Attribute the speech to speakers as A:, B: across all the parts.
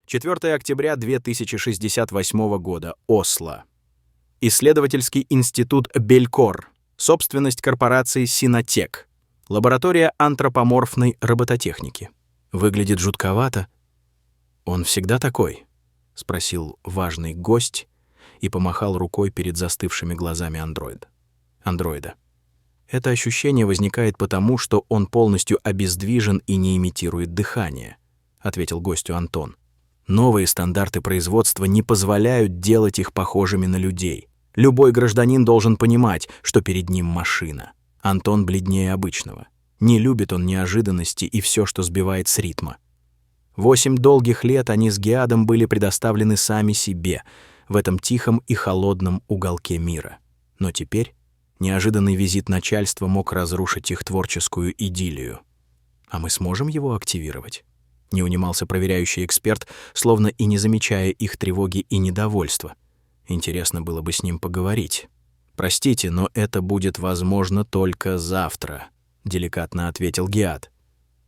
A: 4 октября 2068 года. Осло. Исследовательский институт Белькор. Собственность корпорации Синотек. Лаборатория антропоморфной робототехники. Выглядит жутковато. «Он всегда такой?» — спросил важный гость и помахал рукой перед застывшими глазами андроида. Это ощущение возникает потому, что он полностью обездвижен и не имитирует дыхание, — ответил гостю Антон. Новые стандарты производства не позволяют делать их похожими на людей. Любой гражданин должен понимать, что перед ним машина. Антон бледнее обычного. Не любит он неожиданности и все, что сбивает с ритма. 8 долгих лет они с Геадом были предоставлены сами себе в этом тихом и холодном уголке мира. Но теперь неожиданный визит начальства мог разрушить их творческую идиллию. «А мы сможем его активировать?» — не унимался проверяющий эксперт, словно и не замечая их тревоги и недовольства. Интересно было бы с ним поговорить. «Простите, но это будет возможно только завтра», — деликатно ответил Геад.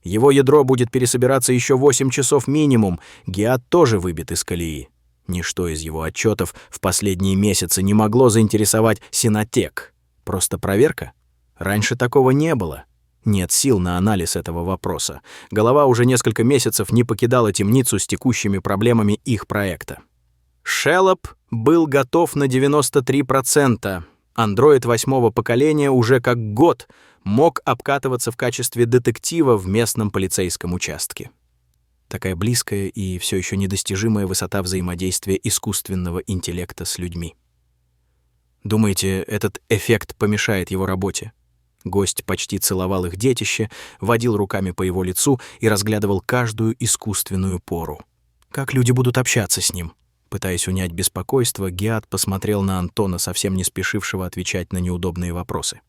A: «Его ядро будет пересобираться еще 8 часов минимум. Геад тоже выбит из колеи. Ничто из его отчетов в последние месяцы не могло заинтересовать Синотек. Просто проверка? Раньше такого не было. Нет сил на анализ этого вопроса. Голова уже несколько месяцев не покидала темницу с текущими проблемами их проекта. Шеллоп был готов на 93%. Андроид 8-го поколения уже как год мог обкатываться в качестве детектива в местном полицейском участке. Такая близкая и все еще недостижимая высота взаимодействия искусственного интеллекта с людьми. Думаете, этот эффект помешает его работе? Гость почти целовал их детище, водил руками по его лицу и разглядывал каждую искусственную пору. Как люди будут общаться с ним? Пытаясь унять беспокойство, Геад посмотрел на Антона, совсем не спешившего отвечать на неудобные вопросы.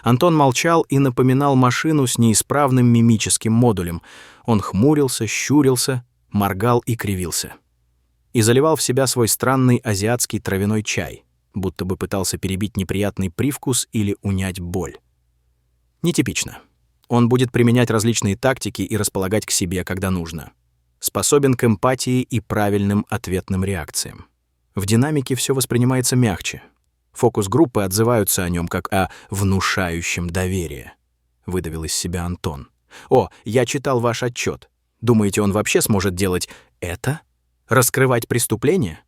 A: Антон молчал и напоминал машину с неисправным мимическим модулем. Он хмурился, щурился, моргал и кривился. И заливал в себя свой странный азиатский травяной чай, будто бы пытался перебить неприятный привкус или унять боль. Нетипично. Он будет применять различные тактики и располагать к себе, когда нужно. Способен к эмпатии и правильным ответным реакциям. В динамике все воспринимается мягче. Фокус-группы отзываются о нем как о внушающем доверие. Выдавил из себя Антон. «О, я читал ваш отчет. Думаете, он вообще сможет делать это? Раскрывать преступления?»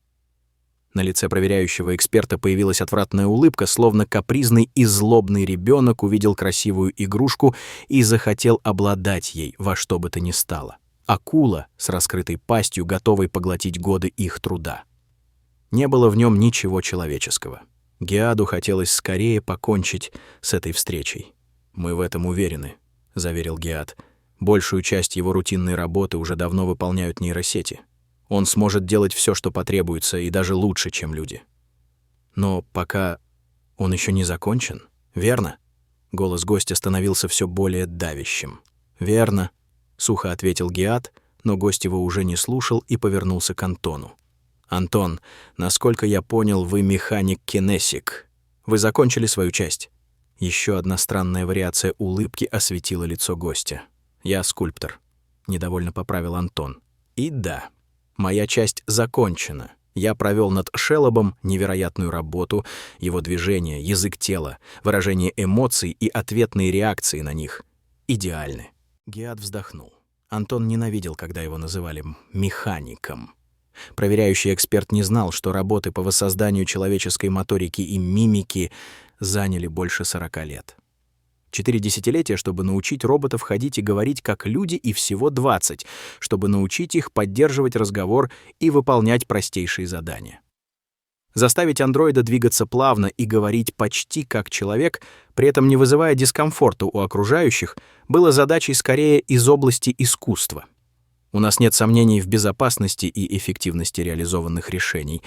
A: На лице проверяющего эксперта появилась отвратная улыбка, словно капризный и злобный ребенок увидел красивую игрушку и захотел обладать ей во что бы то ни стало. Акула с раскрытой пастью, готовой поглотить годы их труда. Не было в нем ничего человеческого. Геаду хотелось скорее покончить с этой встречей. «Мы в этом уверены», — заверил Геад. «Большую часть его рутинной работы уже давно выполняют нейросети. Он сможет делать все, что потребуется, и даже лучше, чем люди. Но пока он еще не закончен, верно?» Голос гостя становился все более давящим. «Верно», — сухо ответил Геад, но гость его уже не слушал и повернулся к Антону. «Антон, насколько я понял, вы механик-кинесик. Вы закончили свою часть?» Еще одна странная вариация улыбки осветила лицо гостя. «Я скульптор», — недовольно поправил Антон. «И да, моя часть закончена. Я провел над Шеллобом невероятную работу, его движения, язык тела, выражение эмоций и ответные реакции на них идеальны». Геад вздохнул. Антон ненавидел, когда его называли механиком. Проверяющий эксперт не знал, что работы по воссозданию человеческой моторики и мимики заняли больше 40 лет. 4 десятилетия, чтобы научить роботов ходить и говорить как люди, и всего 20, чтобы научить их поддерживать разговор и выполнять простейшие задания. Заставить андроида двигаться плавно и говорить почти как человек, при этом не вызывая дискомфорта у окружающих, было задачей скорее из области искусства. У нас нет сомнений в безопасности и эффективности реализованных решений.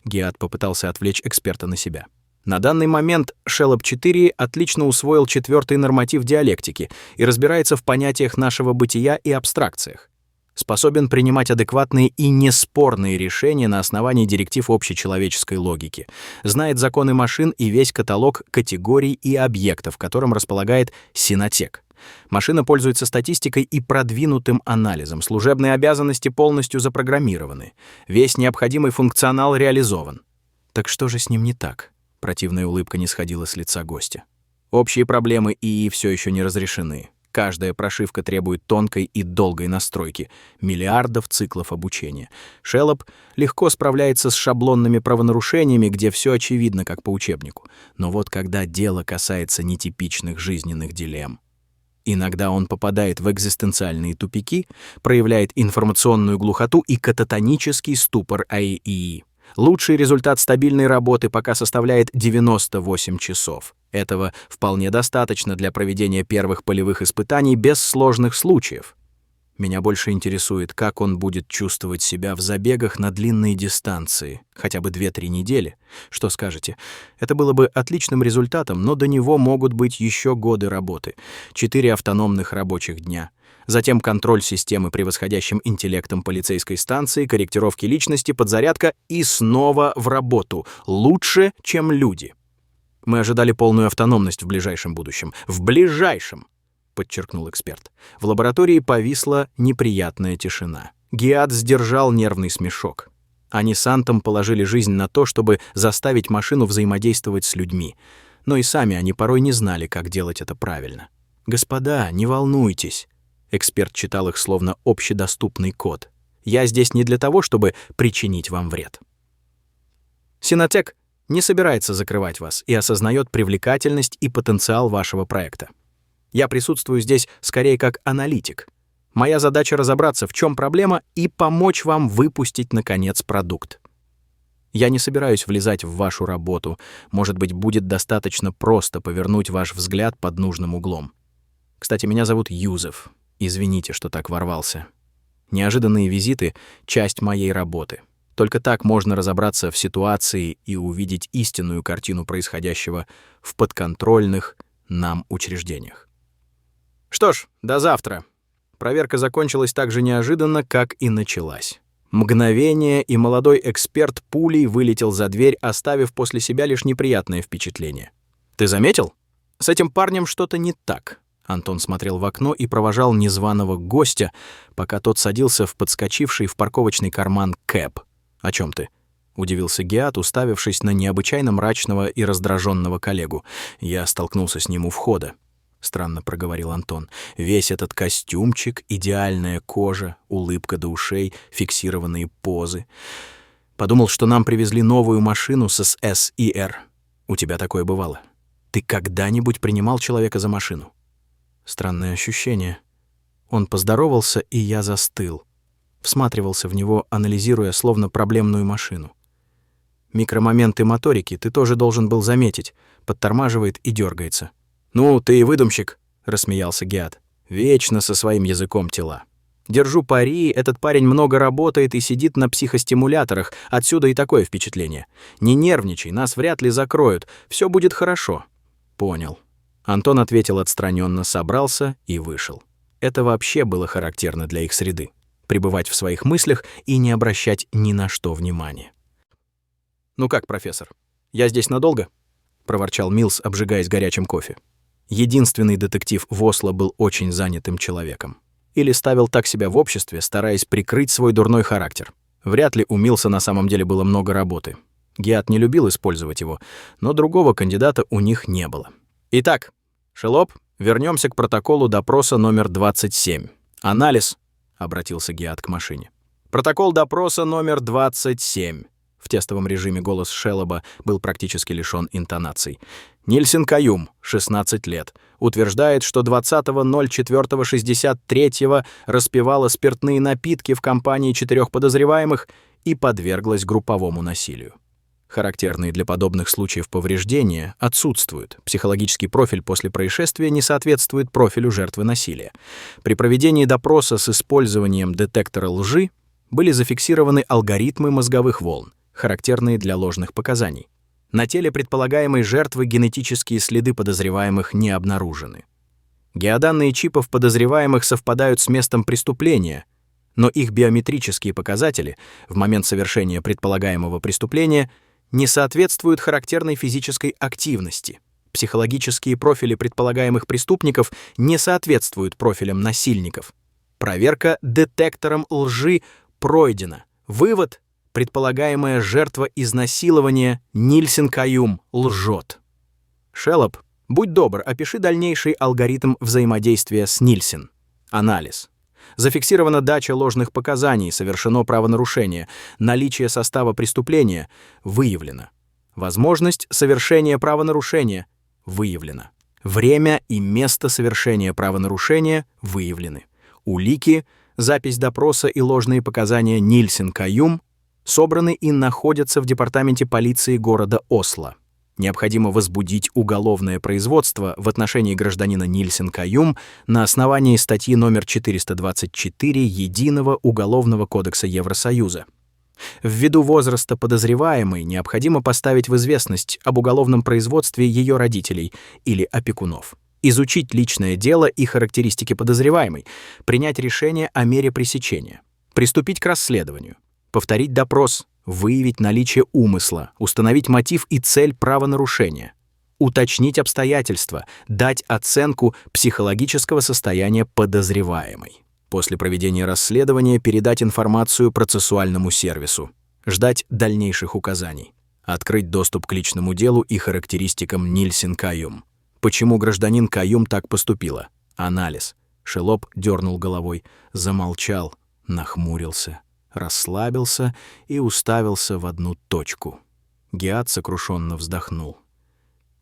A: Геад попытался отвлечь эксперта на себя. На данный момент Шеллоп-4 отлично усвоил 4-й норматив диалектики и разбирается в понятиях нашего бытия и абстракциях. Способен принимать адекватные и неспорные решения на основании директив общечеловеческой логики. Знает законы машин и весь каталог категорий и объектов, которым располагает Синотек. Машина пользуется статистикой и продвинутым анализом. Служебные обязанности полностью запрограммированы. Весь необходимый функционал реализован. Так что же с ним не так? Противная улыбка не сходила с лица гостя. Общие проблемы ИИ все еще не разрешены. Каждая прошивка требует тонкой и долгой настройки, миллиардов циклов обучения. Шеллоп легко справляется с шаблонными правонарушениями, где все очевидно, как по учебнику. Но вот когда дело касается нетипичных жизненных дилемм, иногда он попадает в экзистенциальные тупики, проявляет информационную глухоту и кататонический ступор ИИ. Лучший результат стабильной работы пока составляет 98 часов. Этого вполне достаточно для проведения первых полевых испытаний без сложных случаев. Меня больше интересует, как он будет чувствовать себя в забегах на длинные дистанции, хотя бы 2-3 недели. Что скажете? Это было бы отличным результатом, но до него могут быть еще годы работы. 4 автономных рабочих дня. Затем контроль системы превосходящим интеллектом полицейской станции, корректировки личности, подзарядка и снова в работу. Лучше, чем люди. Мы ожидали полную автономность в ближайшем будущем. В ближайшем! Подчеркнул эксперт. В лаборатории повисла неприятная тишина. Гиат сдержал нервный смешок. Они с Антом положили жизнь на то, чтобы заставить машину взаимодействовать с людьми. Но и сами они порой не знали, как делать это правильно. «Господа, не волнуйтесь». Эксперт читал их словно общедоступный код. «Я здесь не для того, чтобы причинить вам вред». Синотек не собирается закрывать вас и осознает привлекательность и потенциал вашего проекта. Я присутствую здесь скорее как аналитик. Моя задача разобраться, в чем проблема, и помочь вам выпустить, наконец, продукт. Я не собираюсь влезать в вашу работу. Может быть, будет достаточно просто повернуть ваш взгляд под нужным углом. Кстати, меня зовут Юзеф. Извините, что так ворвался. Неожиданные визиты — часть моей работы. Только так можно разобраться в ситуации и увидеть истинную картину происходящего в подконтрольных нам учреждениях. Что ж, до завтра. Проверка закончилась так же неожиданно, как и началась. Мгновение, и молодой эксперт пулей вылетел за дверь, оставив после себя лишь неприятное впечатление. «Ты заметил? С этим парнем что-то не так». Антон смотрел в окно и провожал незваного гостя, пока тот садился в подскочивший в парковочный карман кэб. «О чем ты?» — удивился Гиат, уставившись на необычайно мрачного и раздраженного коллегу. «Я столкнулся с ним у входа», — странно проговорил Антон. «Весь этот костюмчик, идеальная кожа, улыбка до ушей, фиксированные позы. Подумал, что нам привезли новую машину с СИР. У тебя такое бывало? Ты когда-нибудь принимал человека за машину?» Странное ощущение. Он поздоровался, и я застыл. Всматривался в него, анализируя словно проблемную машину. Микромоменты моторики ты тоже должен был заметить. Подтормаживает и дергается. «Ну, ты и выдумщик», — рассмеялся Гиат. «Вечно со своим языком тела. Держу пари, этот парень много работает и сидит на психостимуляторах, отсюда и такое впечатление. Не нервничай, нас вряд ли закроют, все будет хорошо». «Понял». Антон ответил отстраненно, собрался и вышел. Это вообще было характерно для их среды. Пребывать в своих мыслях и не обращать ни на что внимания. «Ну как, профессор, я здесь надолго?» — проворчал Милс, обжигаясь горячим кофе. Единственный детектив в Осло был очень занятым человеком. Или ставил так себя в обществе, стараясь прикрыть свой дурной характер. Вряд ли у Милса на самом деле было много работы. Гиат не любил использовать его, но другого кандидата у них не было. «Итак, Шеллоп, вернемся к протоколу допроса номер 27. Анализ», — обратился Гиат к машине. «Протокол допроса номер 27». В тестовом режиме голос Шеллоба был практически лишён интонаций. Нильсен Каюм, 16 лет, утверждает, что 20.04.63 распивала спиртные напитки в компании 4 подозреваемых и подверглась групповому насилию. Характерные для подобных случаев повреждения отсутствуют. Психологический профиль после происшествия не соответствует профилю жертвы насилия. При проведении допроса с использованием детектора лжи были зафиксированы алгоритмы мозговых волн, характерные для ложных показаний. На теле предполагаемой жертвы генетические следы подозреваемых не обнаружены. Геоданные чипов подозреваемых совпадают с местом преступления, но их биометрические показатели в момент совершения предполагаемого преступления не соответствуют характерной физической активности. Психологические профили предполагаемых преступников не соответствуют профилям насильников. Проверка детектором лжи пройдена. Вывод: предполагаемая жертва изнасилования Нильсен Каюм лжет. Шеллоп, будь добр, опиши дальнейший алгоритм взаимодействия с Нильсен. Анализ. Зафиксирована дача ложных показаний, совершено правонарушение, наличие состава преступления выявлено. Возможность совершения правонарушения выявлено. Время и место совершения правонарушения выявлены. Улики, запись допроса и ложные показания Нильсен Каюм собраны и находятся в департаменте полиции города Осло. Необходимо возбудить уголовное производство в отношении гражданина Нильсен Каюм на основании статьи номер 424 Единого уголовного кодекса Евросоюза. Ввиду возраста подозреваемой необходимо поставить в известность об уголовном производстве ее родителей или опекунов, изучить личное дело и характеристики подозреваемой, принять решение о мере пресечения, приступить к расследованию, повторить допрос, выявить наличие умысла, установить мотив и цель правонарушения, уточнить обстоятельства, дать оценку психологического состояния подозреваемой. После проведения расследования передать информацию процессуальному сервису, ждать дальнейших указаний, открыть доступ к личному делу и характеристикам Нильсен Каюм. Почему гражданин Каюм так поступила? Анализ. Шеллоп дернул головой, замолчал, нахмурился, расслабился и уставился в одну точку. Гиат сокрушенно вздохнул.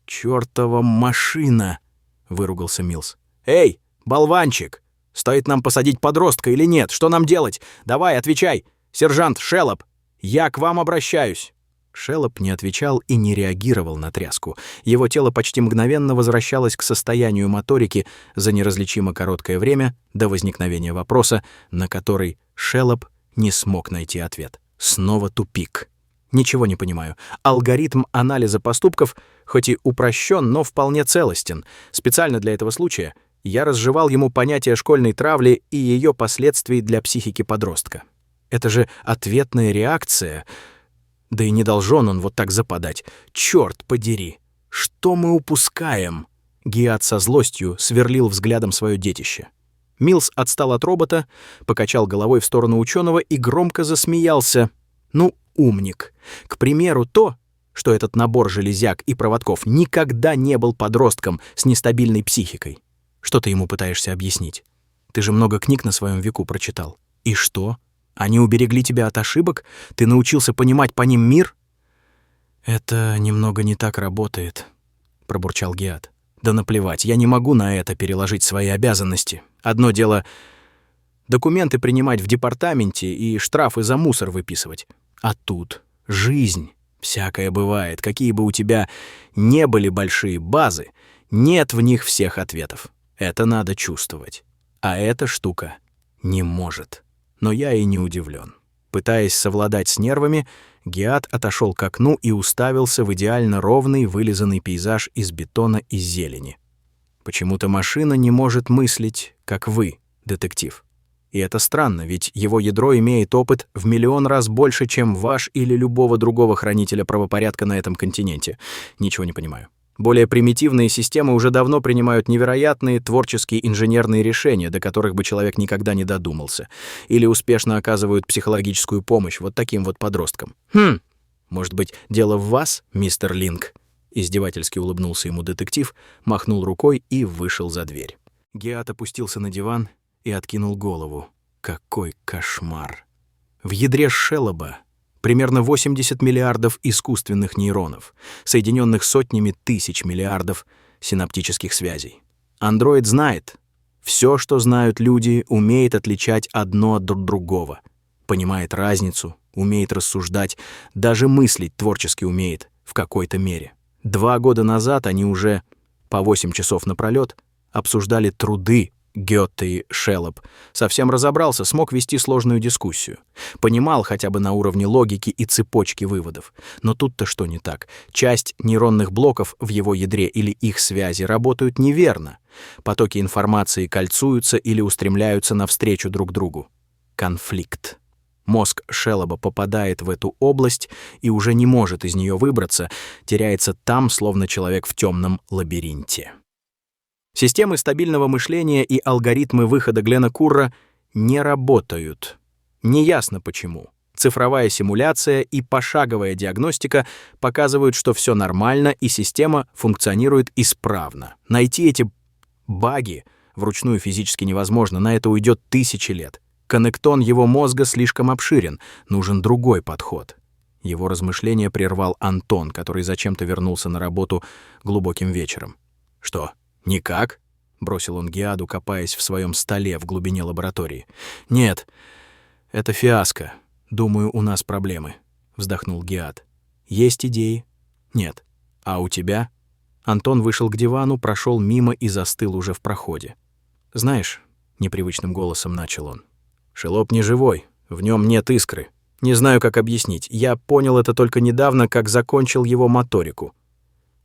A: «Чёртова машина!» — выругался Милс. «Эй, болванчик! Стоит нам посадить подростка или нет? Что нам делать? Давай, отвечай! Сержант Шеллоп, я к вам обращаюсь!» Шеллоп не отвечал и не реагировал на тряску. Его тело почти мгновенно возвращалось к состоянию моторики за неразличимо короткое время до возникновения вопроса, на который Шеллоп не смог найти ответ. Снова тупик. Ничего не понимаю. Алгоритм анализа поступков хоть и упрощен, но вполне целостен. Специально для этого случая я разжевал ему понятие школьной травли и ее последствий для психики подростка. Это же ответная реакция. Да и не должен он вот так западать. Черт подери! Что мы упускаем? Гиат со злостью сверлил взглядом свое детище. Милс отстал от робота, покачал головой в сторону ученого и громко засмеялся. Ну, умник. К примеру, то, что этот набор железяк и проводков никогда не был подростком с нестабильной психикой. Что ты ему пытаешься объяснить? Ты же много книг на своем веку прочитал. И что? Они уберегли тебя от ошибок? Ты научился понимать по ним мир? Это немного не так работает, пробурчал Гиат. Да наплевать, я не могу на это переложить свои обязанности. Одно дело документы принимать в департаменте и штрафы за мусор выписывать. А тут жизнь. Всякое бывает. Какие бы у тебя не были большие базы, нет в них всех ответов. Это надо чувствовать. А эта штука не может. Но я и не удивлен. Пытаясь совладать с нервами, Гиат отошел к окну и уставился в идеально ровный вылизанный пейзаж из бетона и зелени. Почему-то машина не может мыслить, как вы, детектив. И это странно, ведь его ядро имеет опыт в миллион раз больше, чем ваш или любого другого хранителя правопорядка на этом континенте. Ничего не понимаю. Более примитивные системы уже давно принимают невероятные творческие инженерные решения, до которых бы человек никогда не додумался, или успешно оказывают психологическую помощь вот таким вот подросткам. Может быть, дело в вас, мистер Линк? Издевательски улыбнулся ему детектив, махнул рукой и вышел за дверь. Гиат опустился на диван и откинул голову. Какой кошмар! В ядре Шеллоба примерно 80 миллиардов искусственных нейронов, соединенных сотнями тысяч миллиардов синаптических связей. Андроид знает. Все, что знают люди, умеет отличать одно от другого. Понимает разницу, умеет рассуждать, даже мыслить творчески умеет в какой-то мере. 2 года назад они уже по 8 часов напролёт обсуждали труды Гёте и Шеллоп. Совсем разобрался, смог вести сложную дискуссию. Понимал хотя бы на уровне логики и цепочки выводов. Но тут-то что не так? Часть нейронных блоков в его ядре или их связи работают неверно. Потоки информации кольцуются или устремляются навстречу друг другу. Конфликт. Мозг Шелоба попадает в эту область и уже не может из нее выбраться, теряется там, словно человек в темном лабиринте. Системы стабильного мышления и алгоритмы выхода Глена Курра не работают. Неясно почему. Цифровая симуляция и пошаговая диагностика показывают, что все нормально и система функционирует исправно. Найти эти баги вручную физически невозможно, на это уйдет тысячи лет. Коннектон его мозга слишком обширен, нужен другой подход. Его размышления прервал Антон, который зачем-то вернулся на работу глубоким вечером. «Что, никак?» — бросил он Гиаду, копаясь в своем столе в глубине лаборатории. «Нет, это фиаско. Думаю, у нас проблемы», — вздохнул Гиад. «Есть идеи?» «Нет. А у тебя?» Антон вышел к дивану, прошел мимо и застыл уже в проходе. «Знаешь», — непривычным голосом начал он, — «Шелоб не живой, в нем нет искры. Не знаю, как объяснить. Я понял это только недавно, как закончил его моторику.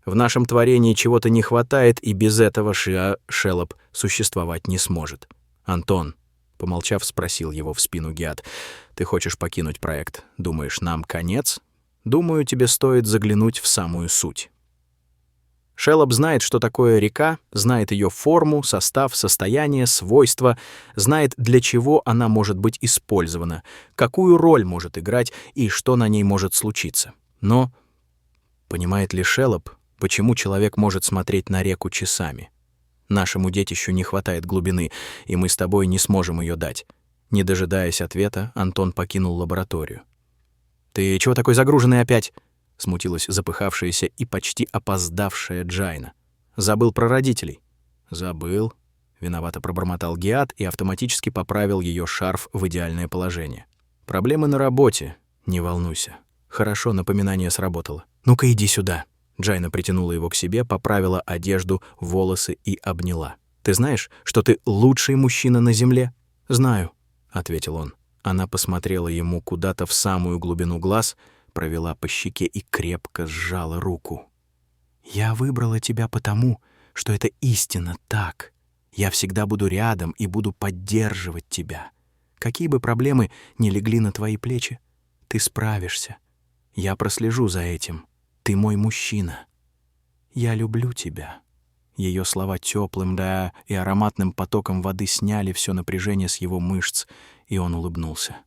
A: В нашем творении чего-то не хватает, и без этого Шелоб существовать не сможет. Антон», — помолчав, спросил его в спину Гиад, — «ты хочешь покинуть проект? Думаешь, нам конец? Думаю, тебе стоит заглянуть в самую суть». Шелоб знает, что такое река, знает ее форму, состав, состояние, свойства, знает, для чего она может быть использована, какую роль может играть и что на ней может случиться. Но понимает ли Шелоб, почему человек может смотреть на реку часами? Нашему детищу не хватает глубины, и мы с тобой не сможем ее дать. Не дожидаясь ответа, Антон покинул лабораторию. «Ты чего такой загруженный опять?» — смутилась запыхавшаяся и почти опоздавшая Джайна. «Забыл про родителей». «Забыл», — виновато пробормотал Гиад и автоматически поправил ее шарф в идеальное положение. «Проблемы на работе. Не волнуйся. Хорошо, напоминание сработало. Ну-ка иди сюда». Джайна притянула его к себе, поправила одежду, волосы и обняла. «Ты знаешь, что ты лучший мужчина на земле?» «Знаю», — ответил он. Она посмотрела ему куда-то в самую глубину глаз, провела по щеке и крепко сжала руку. «Я выбрала тебя потому, что это истинно так. Я всегда буду рядом и буду поддерживать тебя. Какие бы проблемы ни легли на твои плечи, ты справишься. Я прослежу за этим. Ты мой мужчина. Я люблю тебя». Ее слова теплым, да и ароматным потоком воды сняли все напряжение с его мышц, и он улыбнулся.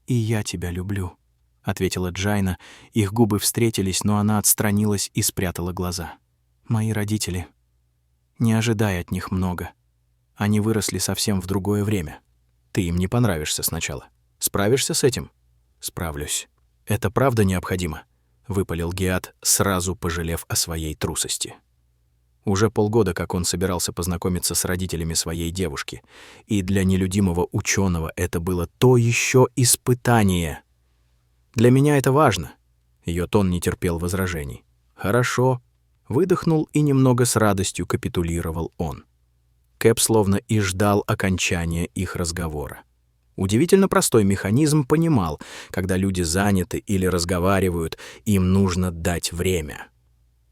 A: «И я тебя люблю», — ответила Джайна. Их губы встретились, но она отстранилась и спрятала глаза. «Мои родители. Не ожидай от них много. Они выросли совсем в другое время. Ты им не понравишься сначала. Справишься с этим?» «Справлюсь. Это правда необходимо», — выпалил Гиад, сразу пожалев о своей трусости. Уже полгода, как он собирался познакомиться с родителями своей девушки, и для нелюдимого ученого это было то еще испытание. «Для меня это важно». Ее тон не терпел возражений. «Хорошо». Выдохнул и немного с радостью капитулировал он. Кэп словно и ждал окончания их разговора. Удивительно простой механизм понимал, когда люди заняты или разговаривают, им нужно дать время.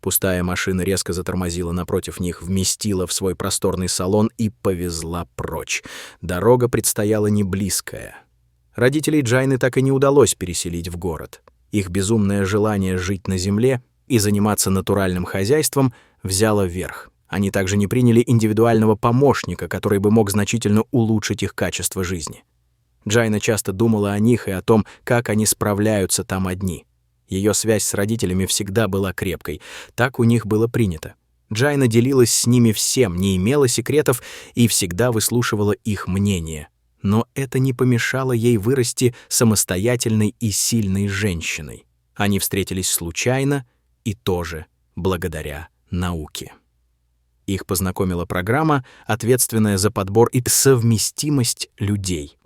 A: Пустая машина резко затормозила напротив них, вместила в свой просторный салон и повезла прочь. Дорога предстояла не близкая. Родителей Джайны так и не удалось переселить в город. Их безумное желание жить на земле и заниматься натуральным хозяйством взяло верх. Они также не приняли индивидуального помощника, который бы мог значительно улучшить их качество жизни. Джайна часто думала о них и о том, как они справляются там одни. Ее связь с родителями всегда была крепкой. Так у них было принято. Джайна делилась с ними всем, не имела секретов и всегда выслушивала их мнение. Но это не помешало ей вырасти самостоятельной и сильной женщиной. Они встретились случайно и тоже благодаря науке. Их познакомила программа, ответственная за подбор и совместимость людей.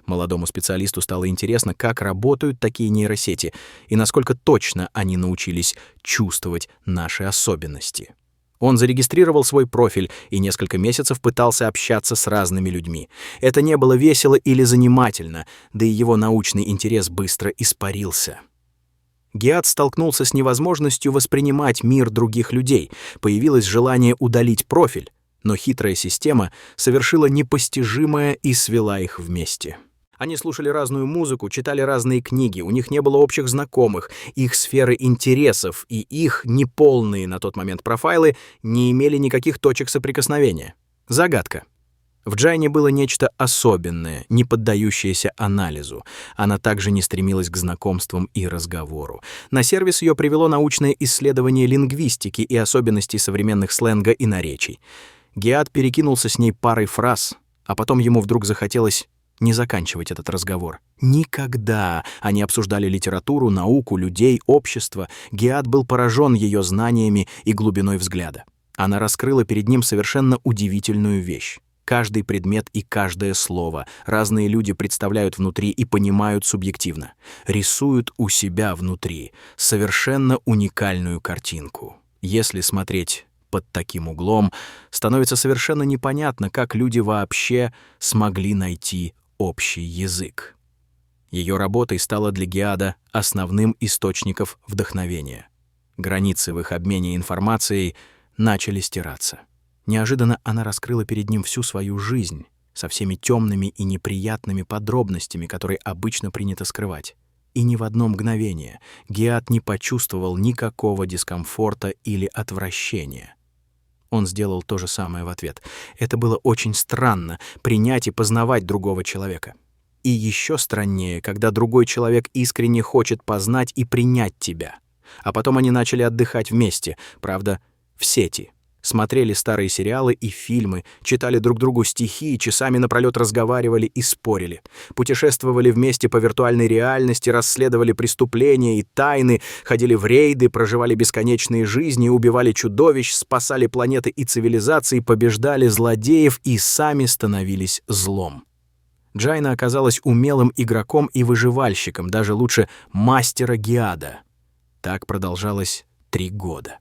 A: Молодому специалисту стало интересно, как работают такие нейросети и насколько точно они научились чувствовать наши особенности. Он зарегистрировал свой профиль и несколько месяцев пытался общаться с разными людьми. Это не было весело или занимательно, да и его научный интерес быстро испарился. Гиад столкнулся с невозможностью воспринимать мир других людей, появилось желание удалить профиль, но хитрая система совершила непостижимое и свела их вместе. Они слушали разную музыку, читали разные книги, у них не было общих знакомых, их сферы интересов и их неполные на тот момент профайлы не имели никаких точек соприкосновения. Загадка. В Джайне было нечто особенное, не поддающееся анализу. Она также не стремилась к знакомствам и разговору. На сервис ее привело научное исследование лингвистики и особенностей современных сленга и наречий. Геат перекинулся с ней парой фраз, а потом ему вдруг захотелось не заканчивать этот разговор. Никогда они обсуждали литературу, науку, людей, общество. Геат был поражен ее знаниями и глубиной взгляда. Она раскрыла перед ним совершенно удивительную вещь. Каждый предмет и каждое слово разные люди представляют внутри и понимают субъективно. Рисуют у себя внутри совершенно уникальную картинку. Если смотреть под таким углом, становится совершенно непонятно, как люди вообще смогли найти общий язык. Ее работой стала для Геада основным источником вдохновения. Границы в их обмене информацией начали стираться. Неожиданно она раскрыла перед ним всю свою жизнь со всеми темными и неприятными подробностями, которые обычно принято скрывать. И ни в одно мгновение Геат не почувствовал никакого дискомфорта или отвращения. Он сделал то же самое в ответ. Это было очень странно — принять и познавать другого человека. И еще страннее, когда другой человек искренне хочет познать и принять тебя. А потом они начали отдыхать вместе, правда, в сети. Смотрели старые сериалы и фильмы, читали друг другу стихи, часами напролёт разговаривали и спорили. Путешествовали вместе по виртуальной реальности, расследовали преступления и тайны, ходили в рейды, проживали бесконечные жизни, убивали чудовищ, спасали планеты и цивилизации, побеждали злодеев и сами становились злом. Джайна оказалась умелым игроком и выживальщиком, даже лучше мастера Геада. Так продолжалось 3 года.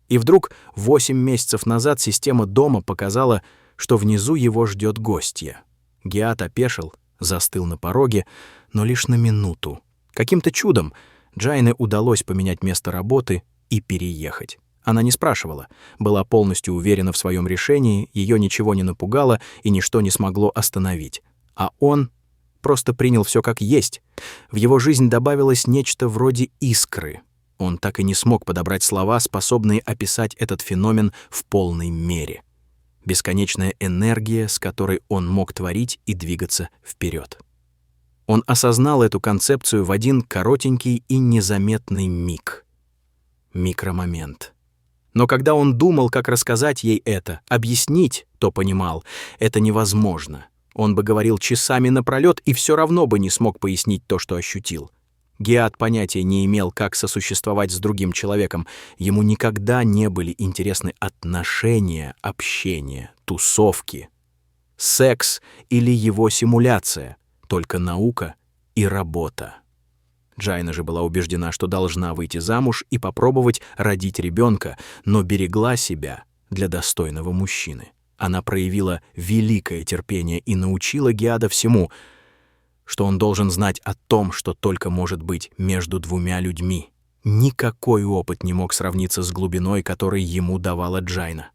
A: И вдруг 8 месяцев назад система дома показала, что внизу его ждет гостья. Геат опешил, застыл на пороге, но лишь на минуту. Каким-то чудом Джайне удалось поменять место работы и переехать. Она не спрашивала, была полностью уверена в своем решении, ее ничего не напугало и ничто не смогло остановить. А он просто принял все как есть. В его жизнь добавилось нечто вроде искры. Он так и не смог подобрать слова, способные описать этот феномен в полной мере. Бесконечная энергия, с которой он мог творить и двигаться вперед. Он осознал эту концепцию в один коротенький и незаметный миг. Микромомент. Но когда он думал, как рассказать ей это, объяснить, то понимал, это невозможно. Он бы говорил часами напролёт и все равно бы не смог пояснить то, что ощутил. Геат понятия не имел, как сосуществовать с другим человеком. Ему никогда не были интересны отношения, общение, тусовки, секс или его симуляция, только наука и работа. Джайна же была убеждена, что должна выйти замуж и попробовать родить ребенка, но берегла себя для достойного мужчины. Она проявила великое терпение и научила Геада всему, что он должен знать о том, что только может быть между 2 людьми. Никакой опыт не мог сравниться с глубиной, которой ему давала Джайна.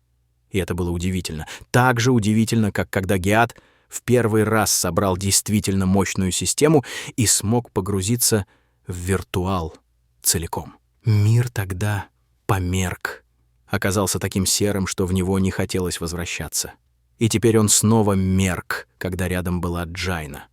A: И это было удивительно. Так же удивительно, как когда Геат в первый раз собрал действительно мощную систему и смог погрузиться в виртуал целиком. Мир тогда померк. Оказался таким серым, что в него не хотелось возвращаться. И теперь он снова мерк, когда рядом была Джайна.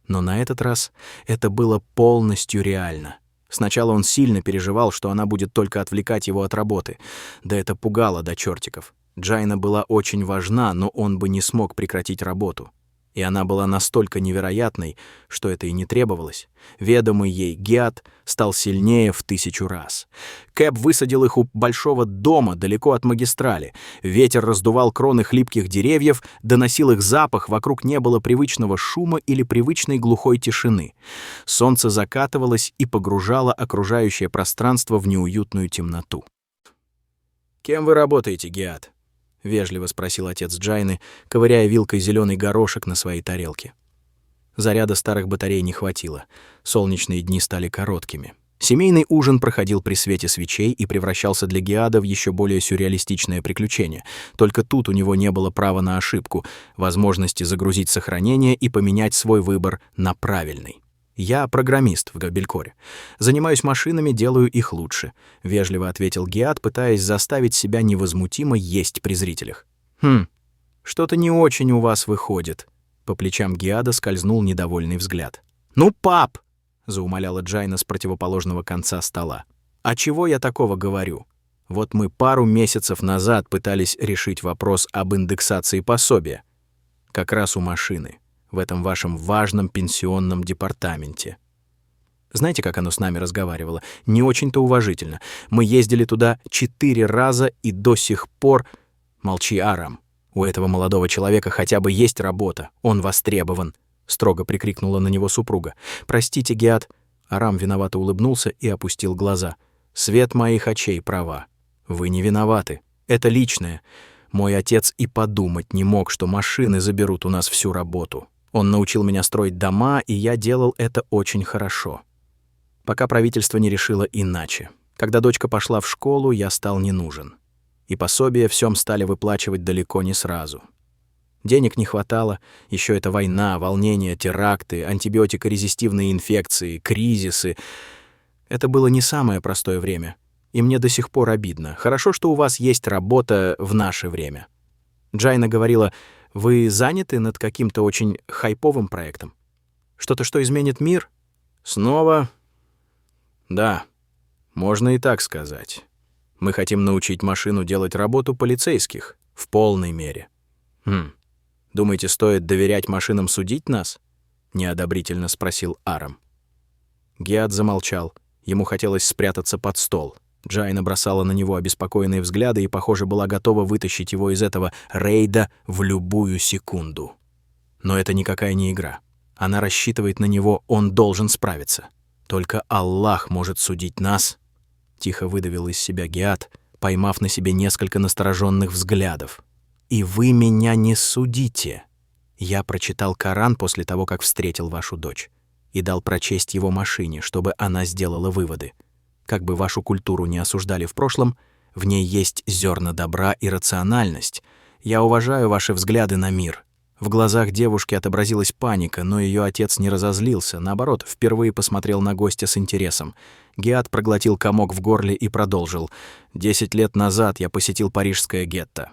A: Но на этот раз это было полностью реально. Сначала он сильно переживал, что она будет только отвлекать его от работы. Да это пугало до чертиков. Джайна была очень важна, но он бы не смог прекратить работу. И она была настолько невероятной, что это и не требовалось. Ведомый ей Геат стал сильнее в 1000 раз. Кэп высадил их у большого дома далеко от магистрали. Ветер раздувал кроны хлипких деревьев, доносил их запах, вокруг не было привычного шума или привычной глухой тишины. Солнце закатывалось и погружало окружающее пространство в неуютную темноту. «Кем вы работаете, Геат?» — вежливо спросил отец Джайны, ковыряя вилкой зеленый горошек на своей тарелке. Заряда старых батарей не хватило. Солнечные дни стали короткими. Семейный ужин проходил при свете свечей и превращался для Гиада в еще более сюрреалистичное приключение. Только тут у него не было права на ошибку, возможности загрузить сохранение и поменять свой выбор на правильный. «Я программист в Белькоре. Занимаюсь машинами, делаю их лучше», — вежливо ответил Гиад, пытаясь заставить себя невозмутимо есть при зрителях. Что-то не очень у вас выходит». По плечам Гиада скользнул недовольный взгляд. «Ну, пап!» — заумоляла Джайна с противоположного конца стола. «А чего я такого говорю? Вот мы пару месяцев назад пытались решить вопрос об индексации пособия. Как раз у машины, в этом вашем важном пенсионном департаменте. Знаете, как оно с нами разговаривало? Не очень-то уважительно. Мы ездили туда 4 раза и до сих пор... Молчи, Арам. У этого молодого человека хотя бы есть работа. Он востребован», — строго прикрикнула на него супруга. «Простите, Гиад». Арам виновато улыбнулся и опустил глаза. «Свет моих очей права. Вы не виноваты. Это личное. Мой отец и подумать не мог, что машины заберут у нас всю работу. Он научил меня строить дома, и я делал это очень хорошо. Пока правительство не решило иначе. Когда дочка пошла в школу, я стал не нужен. И пособия всем стали выплачивать далеко не сразу. Денег не хватало, еще это война, волнения, теракты, антибиотикорезистивные инфекции, кризисы. Это было не самое простое время, и мне до сих пор обидно. Хорошо, что у вас есть работа в наше время». Джайна говорила: «Вы заняты над каким-то очень хайповым проектом? Что-то, что изменит мир?» «Снова? Да, можно и так сказать. Мы хотим научить машину делать работу полицейских в полной мере». «Думаете, стоит доверять машинам судить нас?» — неодобрительно спросил Арам. Гиад замолчал. Ему хотелось спрятаться под стол. Джайна бросала на него обеспокоенные взгляды и, похоже, была готова вытащить его из этого рейда в любую секунду. Но это никакая не игра. Она рассчитывает на него, он должен справиться. Только Аллах может судить нас. Тихо выдавил из себя Гиад, поймав на себе несколько настороженных взглядов. «И вы меня не судите. Я прочитал Коран после того, как встретил вашу дочь, и дал прочесть его машине, чтобы она сделала выводы. Как бы вашу культуру не осуждали в прошлом, в ней есть зерна добра и рациональность. Я уважаю ваши взгляды на мир». В глазах девушки отобразилась паника, но ее отец не разозлился, наоборот, впервые посмотрел на гостя с интересом. Гиад проглотил комок в горле и продолжил. 10 лет назад я посетил парижское гетто.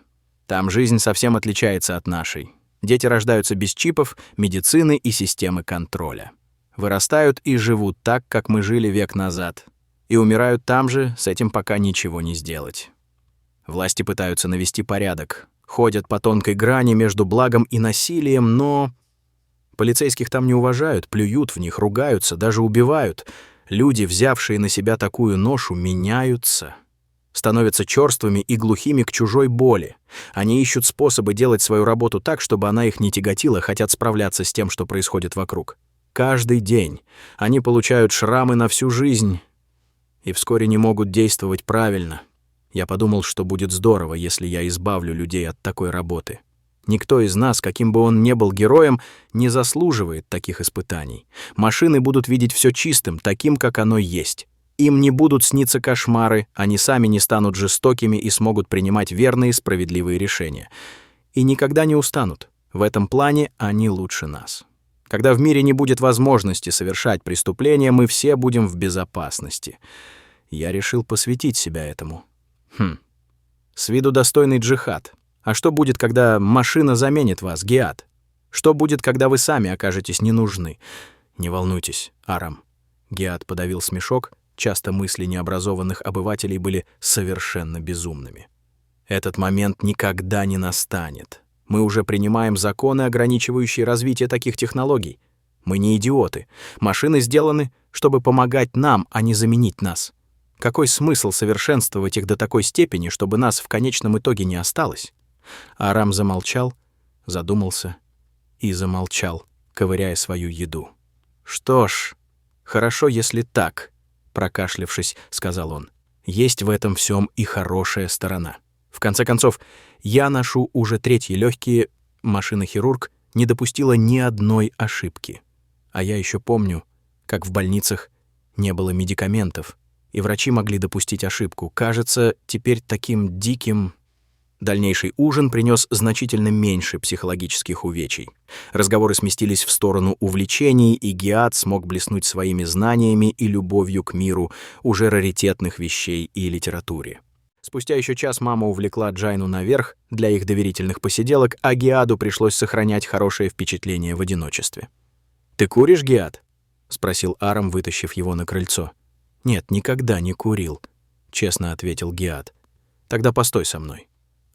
A: Там жизнь совсем отличается от нашей. Дети рождаются без чипов, медицины и системы контроля. Вырастают и живут так, как мы жили век назад. И умирают там же, с этим пока ничего не сделать. Власти пытаются навести порядок. Ходят по тонкой грани между благом и насилием, но... Полицейских там не уважают, плюют в них, ругаются, даже убивают. Люди, взявшие на себя такую ношу, меняются. Становятся чёрствыми и глухими к чужой боли. Они ищут способы делать свою работу так, чтобы она их не тяготила, хотят справляться с тем, что происходит вокруг. Каждый день они получают шрамы на всю жизнь и вскоре не могут действовать правильно. Я подумал, что будет здорово, если я избавлю людей от такой работы. Никто из нас, каким бы он ни был героем, не заслуживает таких испытаний. Машины будут видеть все чистым, таким, как оно есть. Им не будут сниться кошмары, они сами не станут жестокими и смогут принимать верные, справедливые решения. И никогда не устанут. В этом плане они лучше нас. Когда в мире не будет возможности совершать преступления, мы все будем в безопасности. Я решил посвятить себя этому. С виду достойный джихад. А что будет, когда машина заменит вас, Гиад? Что будет, когда вы сами окажетесь не нужны? Не волнуйтесь, Арам. Гиад подавил смешок. Часто мысли необразованных обывателей были совершенно безумными. Этот момент никогда не настанет. Мы уже принимаем законы, ограничивающие развитие таких технологий. Мы не идиоты. Машины сделаны, чтобы помогать нам, а не заменить нас. Какой смысл совершенствовать их до такой степени, чтобы нас в конечном итоге не осталось? Арам замолчал, задумался и замолчал, ковыряя свою еду. «Что ж, хорошо, если так», — прокашлявшись, сказал он. «Есть в этом всем и хорошая сторона. В конце концов, я ношу уже 3-й легкие, машина-хирург не допустила ни одной ошибки. А я еще помню, как в больницах Не было медикаментов, и врачи могли допустить ошибку. Кажется, теперь таким диким... Дальнейший ужин принес значительно меньше психологических увечий. Разговоры сместились в сторону увлечений, и Гиат смог блеснуть своими знаниями и любовью к миру уже раритетных вещей и литературе. Спустя еще час мама увлекла Джайну наверх для их доверительных посиделок, а Гиаду пришлось сохранять хорошее впечатление в одиночестве. «Ты куришь, Гиат?» — спросил Арам, вытащив его на крыльцо. «Нет, никогда не курил», — честно ответил Гиат. «Тогда постой со мной».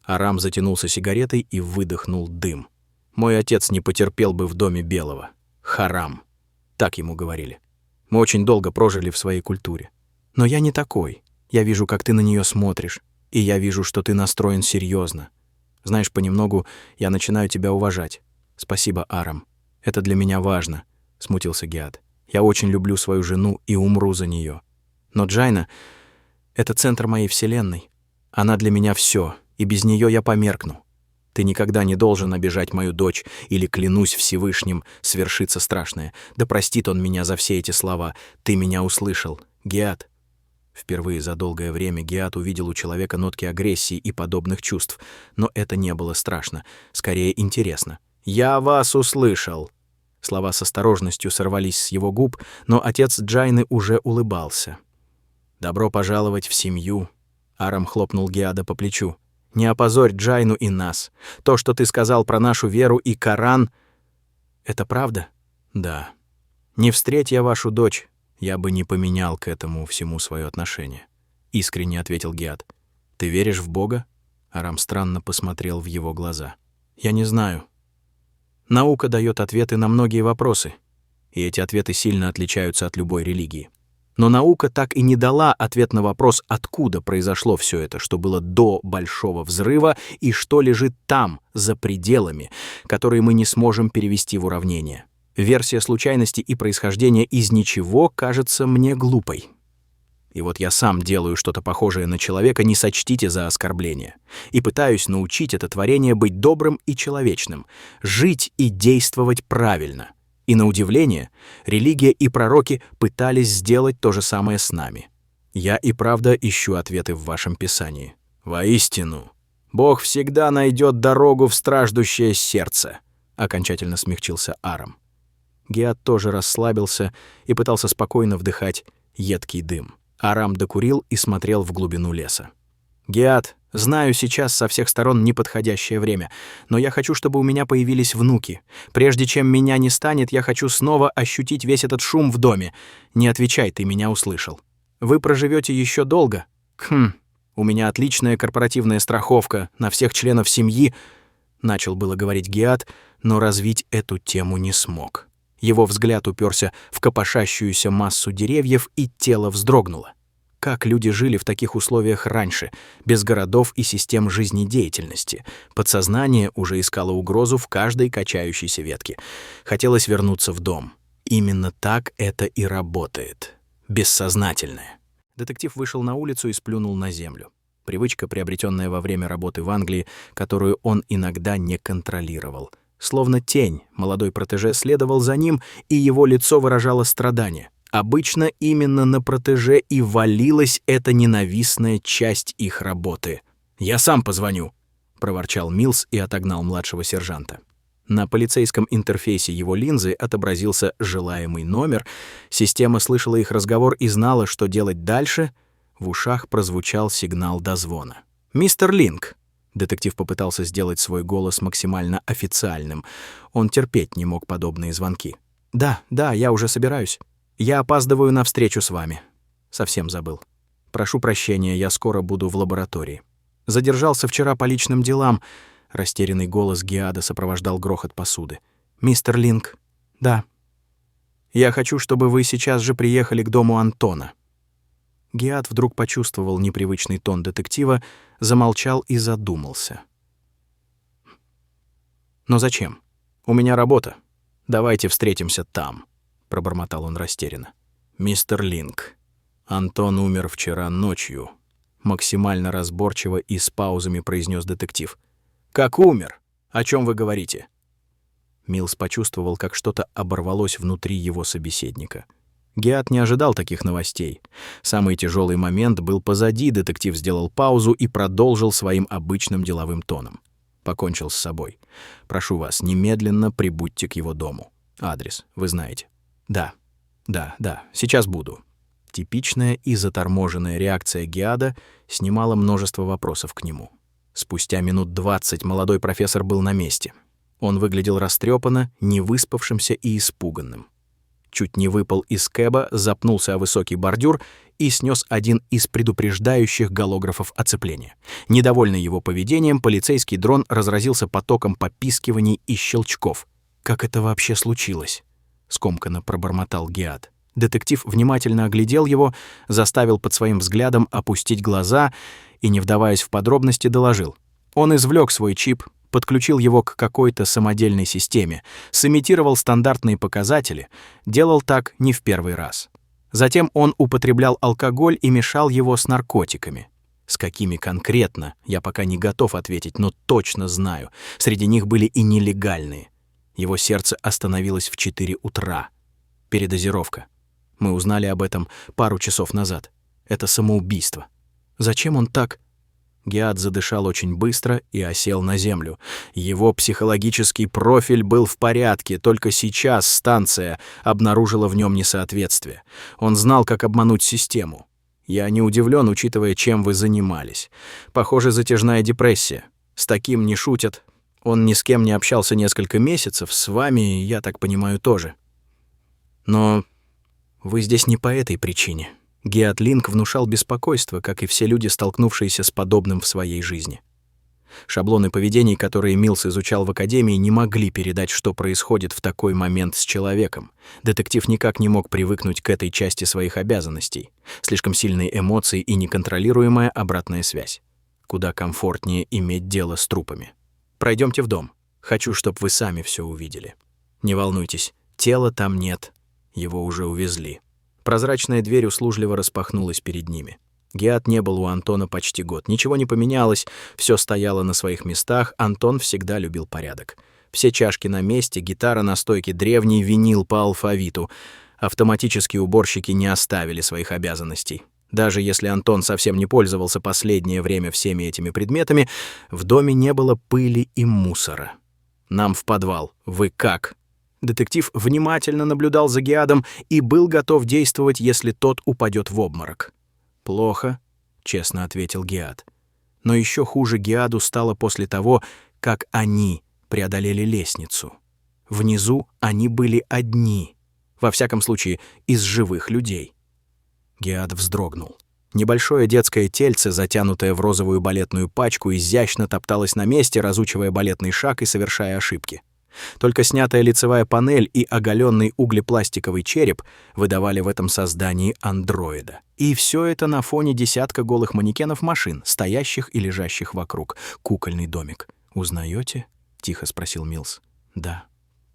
A: Арам затянулся сигаретой и выдохнул дым. «Мой отец не потерпел бы в доме белого. Харам». Так ему говорили. Мы очень долго прожили в своей культуре. Но я не такой. Я вижу, как ты на нее смотришь, и я вижу, что ты настроен серьезно. Знаешь, понемногу я начинаю тебя уважать. Спасибо, Арам. Это для меня важно», — смутился Гиат. «Я очень люблю свою жену и умру за нее. Но Джайна — это центр моей вселенной. Она для меня все, и без нее я померкну. Ты никогда не должен обижать мою дочь, или, клянусь Всевышним, свершится страшное. Да простит он меня за все эти слова. Ты меня услышал, Гиат». Впервые за долгое время Гиат увидел у человека нотки агрессии и подобных чувств, но это не было страшно, скорее интересно. «Я вас услышал». Слова с осторожностью сорвались с его губ, но отец Джайны уже улыбался. «Добро пожаловать в семью», — Арам хлопнул Гиада по плечу. «Не опозорь Джайну и нас. То, что ты сказал про нашу веру и Коран...» «Это правда?» «Да. Не встреть я вашу дочь, я бы не поменял к этому всему свое отношение», — искренне ответил Гиад. «Ты веришь в Бога?» Арам странно посмотрел в его глаза. «Я не знаю. Наука дает ответы на многие вопросы, и эти ответы сильно отличаются от любой религии. Но наука так и не дала ответ на вопрос, откуда произошло все это, что было до Большого взрыва и что лежит там, за пределами, которые мы не сможем перевести в уравнение. Версия случайности и происхождения из ничего кажется мне глупой. И вот я сам делаю что-то похожее на человека, не сочтите за оскорбление, и пытаюсь научить это творение быть добрым и человечным, жить и действовать правильно. И на удивление, религия и пророки пытались сделать то же самое с нами. Я и правда ищу ответы в вашем Писании. Воистину, Бог всегда найдет дорогу в страждущее сердце, окончательно смягчился Арам. Гиат тоже расслабился и пытался спокойно вдыхать едкий дым. Арам докурил и смотрел в глубину леса. «Гиат, знаю, сейчас со всех сторон неподходящее время, но я хочу, чтобы у меня появились внуки. Прежде чем меня не станет, я хочу снова ощутить весь этот шум в доме. Не отвечай, ты меня услышал. Вы проживете еще долго? У меня отличная корпоративная страховка на всех членов семьи», — начал было говорить Гиат, но развить эту тему не смог. Его взгляд уперся в копошащуюся массу деревьев, и тело вздрогнуло. Как люди жили в таких условиях раньше, без городов и систем жизнедеятельности? Подсознание уже искало угрозу в каждой качающейся ветке. Хотелось вернуться в дом. Именно так это и работает. Бессознательное. Детектив вышел на улицу и сплюнул на землю. Привычка, приобретенная во время работы в Англии, которую он иногда не контролировал. Словно тень, молодой протеже следовал за ним, и его лицо выражало страдание. Обычно именно на протеже и валилась эта ненавистная часть их работы. «Я сам позвоню», — проворчал Милс и отогнал младшего сержанта. На полицейском интерфейсе его линзы отобразился желаемый номер, система слышала их разговор и знала, что делать дальше. В ушах прозвучал сигнал дозвона. «Мистер Линк», — детектив попытался сделать свой голос максимально официальным. Он терпеть не мог подобные звонки. «Да, я уже собираюсь. Я опаздываю на встречу с вами. Совсем забыл. Прошу прощения, я скоро буду в лаборатории. Задержался вчера по личным делам». Растерянный голос Гиада сопровождал грохот посуды. «Мистер Линк, да. Я хочу, чтобы вы сейчас же приехали к дому Антона». Гиад вдруг почувствовал непривычный тон детектива, замолчал и задумался. «Но зачем? У меня работа. Давайте встретимся там», — пробормотал он растерянно. «Мистер Линк, Антон умер вчера ночью», — максимально разборчиво и с паузами произнес детектив. «Как умер? О чем вы говорите?» Милс почувствовал, как что-то оборвалось внутри его собеседника. Геат не ожидал таких новостей. Самый тяжелый момент был позади, детектив сделал паузу и продолжил своим обычным деловым тоном. Покончил с собой. Прошу вас, немедленно прибудьте к его дому. Адрес, вы знаете. Да, сейчас буду. Типичная и заторможенная реакция Геада снимала множество вопросов к нему. Спустя минут 20 молодой профессор был на месте. Он выглядел растрепанно, невыспавшимся и испуганным. Чуть не выпал из кэба, запнулся о высокий бордюр и снес один из предупреждающих голографов оцепления. Недовольный его поведением, полицейский дрон разразился потоком попискиваний и щелчков. «Как это вообще случилось?» — скомканно пробормотал Геат. Детектив внимательно оглядел его, заставил под своим взглядом опустить глаза и, не вдаваясь в подробности, доложил. Он извлек свой чип, подключил его к какой-то самодельной системе, сымитировал стандартные показатели, делал так не в первый раз. Затем он употреблял алкоголь и мешал его с наркотиками. С какими конкретно, я пока не готов ответить, но точно знаю. Среди них были и нелегальные. Его сердце остановилось в 4 утра. Передозировка. Мы узнали об этом пару часов назад. Это самоубийство. Зачем он так... Геат задышал очень быстро и осел на землю. Его психологический профиль был в порядке, только сейчас станция обнаружила в нем несоответствие. Он знал, как обмануть систему. Я не удивлен, учитывая, чем вы занимались. Похоже, затяжная депрессия. С таким не шутят. Он ни с кем не общался несколько месяцев, с вами, я так понимаю, тоже. Но вы здесь не по этой причине. Геат Линк внушал беспокойство, как и все люди, столкнувшиеся с подобным в своей жизни. Шаблоны поведений, которые Милс изучал в академии, не могли передать, что происходит в такой момент с человеком. Детектив никак не мог привыкнуть к этой части своих обязанностей. Слишком сильные эмоции и неконтролируемая обратная связь. Куда комфортнее иметь дело с трупами. Пройдемте в дом. Хочу, чтобы вы сами все увидели. Не волнуйтесь, тела там нет. Его уже увезли. Прозрачная дверь услужливо распахнулась перед ними. Геат не был у Антона почти год. Ничего не поменялось, все стояло на своих местах, Антон всегда любил порядок. Все чашки на месте, гитара на стойке, древний винил по алфавиту. Автоматические уборщики не оставили своих обязанностей. Даже если Антон совсем не пользовался последнее время всеми этими предметами, в доме не было пыли и мусора. «Нам в подвал. Вы как?» Детектив внимательно наблюдал за Геадом и был готов действовать, если тот упадет в обморок. «Плохо», — честно ответил Геад. Но еще хуже Геаду стало после того, как они преодолели лестницу. Внизу они были одни, во всяком случае, из живых людей. Геад вздрогнул. Небольшое детское тельце, затянутое в розовую балетную пачку, изящно топталось на месте, разучивая балетный шаг и совершая ошибки. Только снятая лицевая панель и оголенный углепластиковый череп выдавали в этом создании андроида. И все это на фоне десятка голых манекенов машин, стоящих и лежащих вокруг. Кукольный домик. «Узнаете?» — тихо спросил Милс. «Да».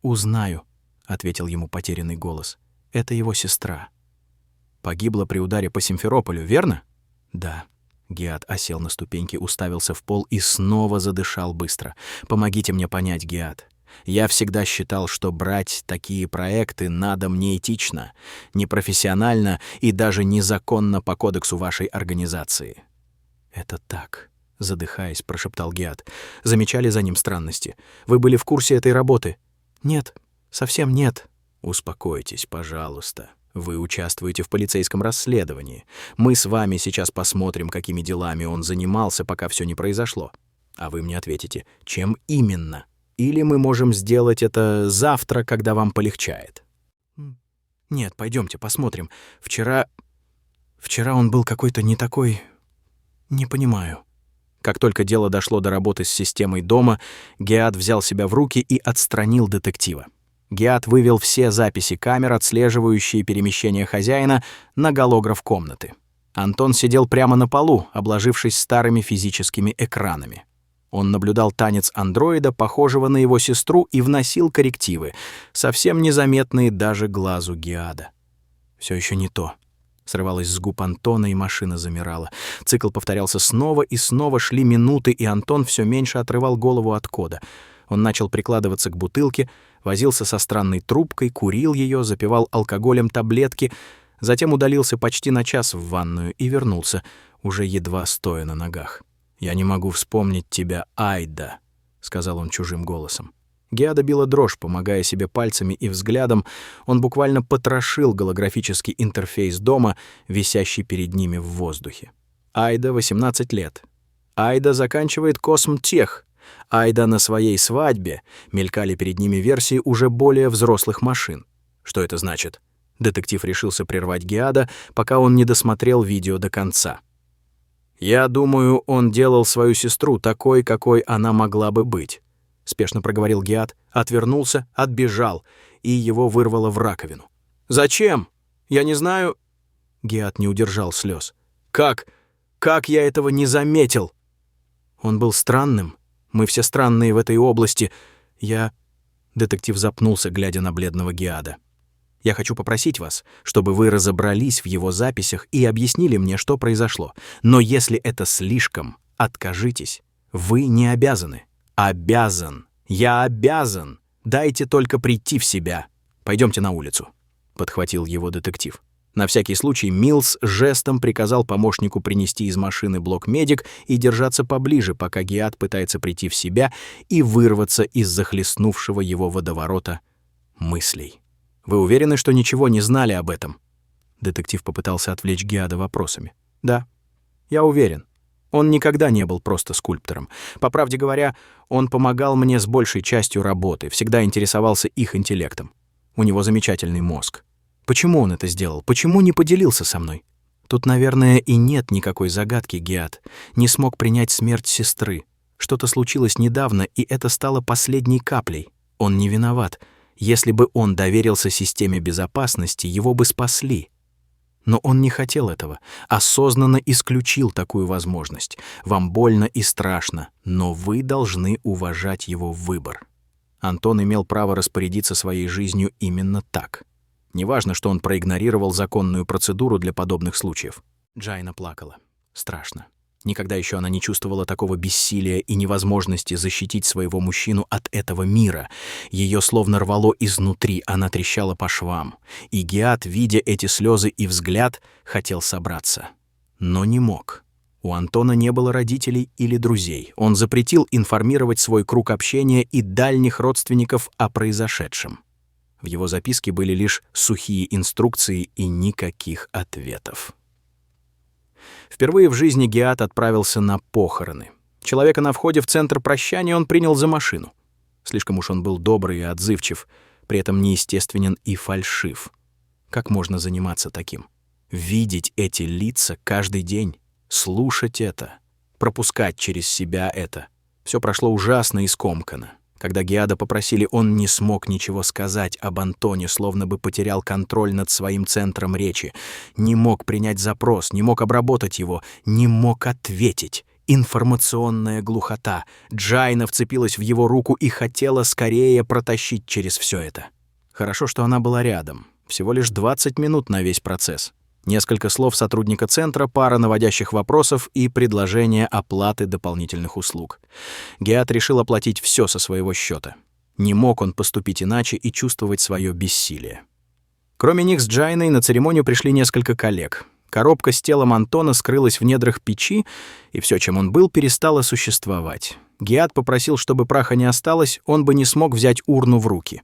A: «Узнаю», — ответил ему потерянный голос. «Это его сестра». «Погибла при ударе по Симферополю, верно?» «Да». Геад осел на ступеньки, уставился в пол и снова задышал быстро. «Помогите мне понять, Геад. Я всегда считал, что брать такие проекты надо мне этично, непрофессионально и даже незаконно по кодексу вашей организации». «Это так», — задыхаясь, прошептал Геад. «Замечали за ним странности? Вы были в курсе этой работы?» «Нет, совсем нет». «Успокойтесь, пожалуйста. Вы участвуете в полицейском расследовании. Мы с вами сейчас посмотрим, какими делами он занимался, пока все не произошло. А вы мне ответите, чем именно? Или мы можем сделать это завтра, когда вам полегчает?» «Нет, пойдемте, посмотрим. Вчера он был какой-то не такой... Не понимаю». Как только дело дошло до работы с системой дома, Геад взял себя в руки и отстранил детектива. Геад вывел все записи камер, отслеживающие перемещение хозяина, на голограф комнаты. Антон сидел прямо на полу, обложившись старыми физическими экранами. Он наблюдал танец андроида, похожего на его сестру, и вносил коррективы, совсем незаметные даже глазу Геада. Все еще не то. Срывалось с губ Антона, и машина замирала. Цикл повторялся снова, и снова шли минуты, и Антон все меньше отрывал голову от кода. Он начал прикладываться к бутылке, возился со странной трубкой, курил ее, запивал алкоголем таблетки, затем удалился почти на час в ванную и вернулся, уже едва стоя на ногах. «Я не могу вспомнить тебя, Айда», — сказал он чужим голосом. Геада била дрожь, помогая себе пальцами и взглядом. Он буквально потрошил голографический интерфейс дома, висящий перед ними в воздухе. Айда, 18 лет. Айда заканчивает Космтех. Айда на своей свадьбе. Мелькали перед ними версии уже более взрослых машин. Что это значит? Детектив решился прервать Геада, пока он не досмотрел видео до конца. «Я думаю, он делал свою сестру такой, какой она могла бы быть», — спешно проговорил Геад, отвернулся, отбежал, и его вырвало в раковину. «Зачем? Я не знаю...» Геад не удержал слез. «Как я этого не заметил?» Он был странным. Мы все странные в этой области. Детектив запнулся, глядя на бледного Геада. «Я хочу попросить вас, чтобы вы разобрались в его записях и объяснили мне, что произошло. Но если это слишком, откажитесь. Вы не обязаны». «Обязан. Я обязан. Дайте только прийти в себя. Пойдемте на улицу», — подхватил его детектив. На всякий случай Милс жестом приказал помощнику принести из машины блок-медик и держаться поближе, пока Геад пытается прийти в себя и вырваться из захлестнувшего его водоворота мыслей. «Вы уверены, что ничего не знали об этом?» Детектив попытался отвлечь Геада вопросами. «Да, я уверен. Он никогда не был просто скульптором. По правде говоря, он помогал мне с большей частью работы, всегда интересовался их интеллектом. У него замечательный мозг. Почему он это сделал? Почему не поделился со мной? Тут, наверное, и нет никакой загадки, Геад. Не смог принять смерть сестры. Что-то случилось недавно, и это стало последней каплей. Он не виноват. Если бы он доверился системе безопасности, его бы спасли. Но он не хотел этого, осознанно исключил такую возможность. Вам больно и страшно, но вы должны уважать его выбор. Антон имел право распорядиться своей жизнью именно так. Неважно, что он проигнорировал законную процедуру для подобных случаев. Джайна плакала. Страшно. Никогда еще она не чувствовала такого бессилия и невозможности защитить своего мужчину от этого мира. Ее словно рвало изнутри, она трещала по швам. И Геад, видя эти слезы и взгляд, хотел собраться. Но не мог. У Антона не было родителей или друзей. Он запретил информировать свой круг общения и дальних родственников о произошедшем. В его записке были лишь сухие инструкции и никаких ответов. Впервые в жизни Геад отправился на похороны. Человека на входе в центр прощания он принял за машину. Слишком уж он был добрый и отзывчив, при этом неестественен и фальшив. Как можно заниматься таким? Видеть эти лица каждый день, слушать это, пропускать через себя это. Все прошло ужасно и скомканно. Когда Геада попросили, он не смог ничего сказать об Антоне, словно бы потерял контроль над своим центром речи. Не мог принять запрос, не мог обработать его, не мог ответить. Информационная глухота. Джайна вцепилась в его руку и хотела скорее протащить через все это. Хорошо, что она была рядом. Всего лишь 20 минут на весь процесс. Несколько слов сотрудника центра, пара наводящих вопросов и предложение оплаты дополнительных услуг. Геад решил оплатить все со своего счета. Не мог он поступить иначе и чувствовать свое бессилие. Кроме них с Джайной на церемонию пришли несколько коллег. Коробка с телом Антона скрылась в недрах печи, и все, чем он был, перестало существовать. Геад попросил, чтобы праха не осталось, он бы не смог взять урну в руки.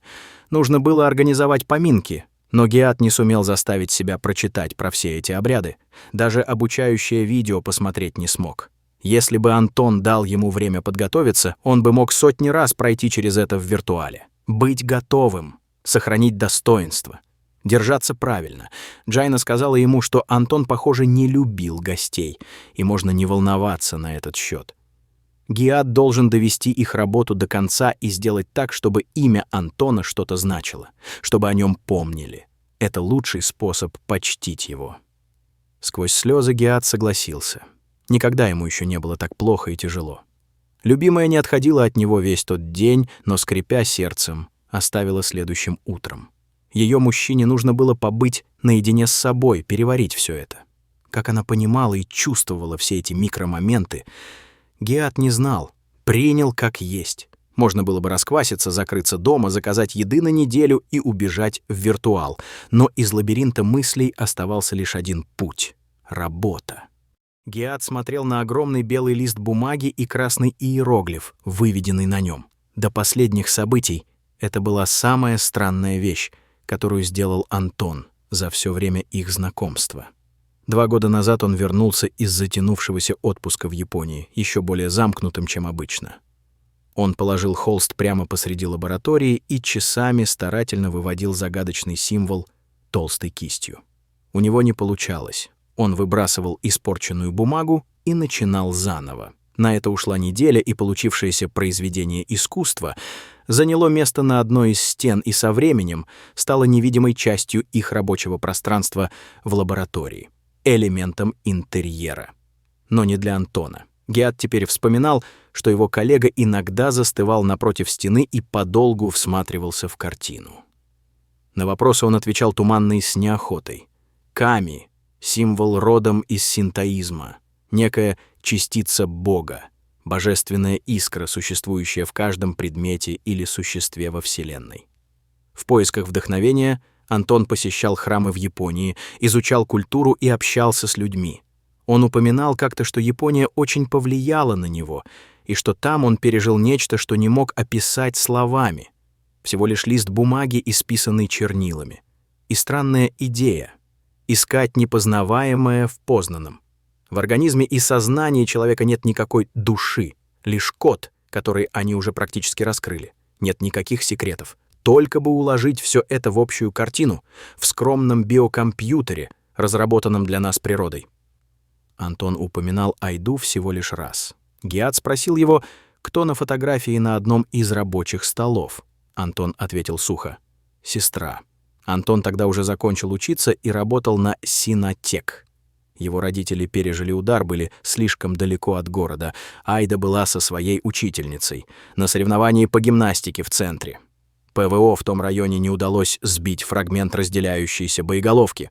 A: Нужно было организовать поминки. Но Геад не сумел заставить себя прочитать про все эти обряды. Даже обучающее видео посмотреть не смог. Если бы Антон дал ему время подготовиться, он бы мог сотни раз пройти через это в виртуале. Быть готовым, сохранить достоинство, держаться правильно. Джайна сказала ему, что Антон, похоже, не любил гостей, и можно не волноваться на этот счет. Геад должен довести их работу до конца и сделать так, чтобы имя Антона что-то значило, чтобы о нем помнили. Это лучший способ почтить его. Сквозь слезы Геад согласился. Никогда ему еще не было так плохо и тяжело. Любимая не отходила от него весь тот день, но, скрипя сердцем, оставила следующим утром. Ее мужчине нужно было побыть наедине с собой, переварить все это. Как она понимала и чувствовала все эти микромоменты, Геад не знал, принял как есть. Можно было бы раскваситься, закрыться дома, заказать еды на неделю и убежать в виртуал. Но из лабиринта мыслей оставался лишь один путь — работа. Геат смотрел на огромный белый лист бумаги и красный иероглиф, выведенный на нем. До последних событий это была самая странная вещь, которую сделал Антон за все время их знакомства. 2 года назад он вернулся из затянувшегося отпуска в Японии, еще более замкнутым, чем обычно. Он положил холст прямо посреди лаборатории и часами старательно выводил загадочный символ толстой кистью. У него не получалось. Он выбрасывал испорченную бумагу и начинал заново. На это ушла неделя, и получившееся произведение искусства заняло место на одной из стен и со временем стало невидимой частью их рабочего пространства в лаборатории, элементом интерьера. Но не для Антона. Геат теперь вспоминал, что его коллега иногда застывал напротив стены и подолгу всматривался в картину. На вопросы он отвечал туманно и с неохотой. Ками — символ родом из синтоизма, некая частица Бога, божественная искра, существующая в каждом предмете или существе во Вселенной. В поисках вдохновения Антон посещал храмы в Японии, изучал культуру и общался с людьми. Он упоминал как-то, что Япония очень повлияла на него, и что там он пережил нечто, что не мог описать словами. Всего лишь лист бумаги, исписанный чернилами. И странная идея — искать непознаваемое в познанном. В организме и сознании человека нет никакой души, лишь код, который они уже практически раскрыли. Нет никаких секретов. Только бы уложить все это в общую картину, в скромном биокомпьютере, разработанном для нас природой. Антон упоминал Айду всего лишь раз. Геат спросил его, кто на фотографии на одном из рабочих столов. Антон ответил сухо: «Сестра». Антон тогда уже закончил учиться и работал на Синотек. Его родители пережили удар, были слишком далеко от города. Айда была со своей учительницей на соревновании по гимнастике в центре. ПВО в том районе не удалось сбить фрагмент разделяющейся боеголовки.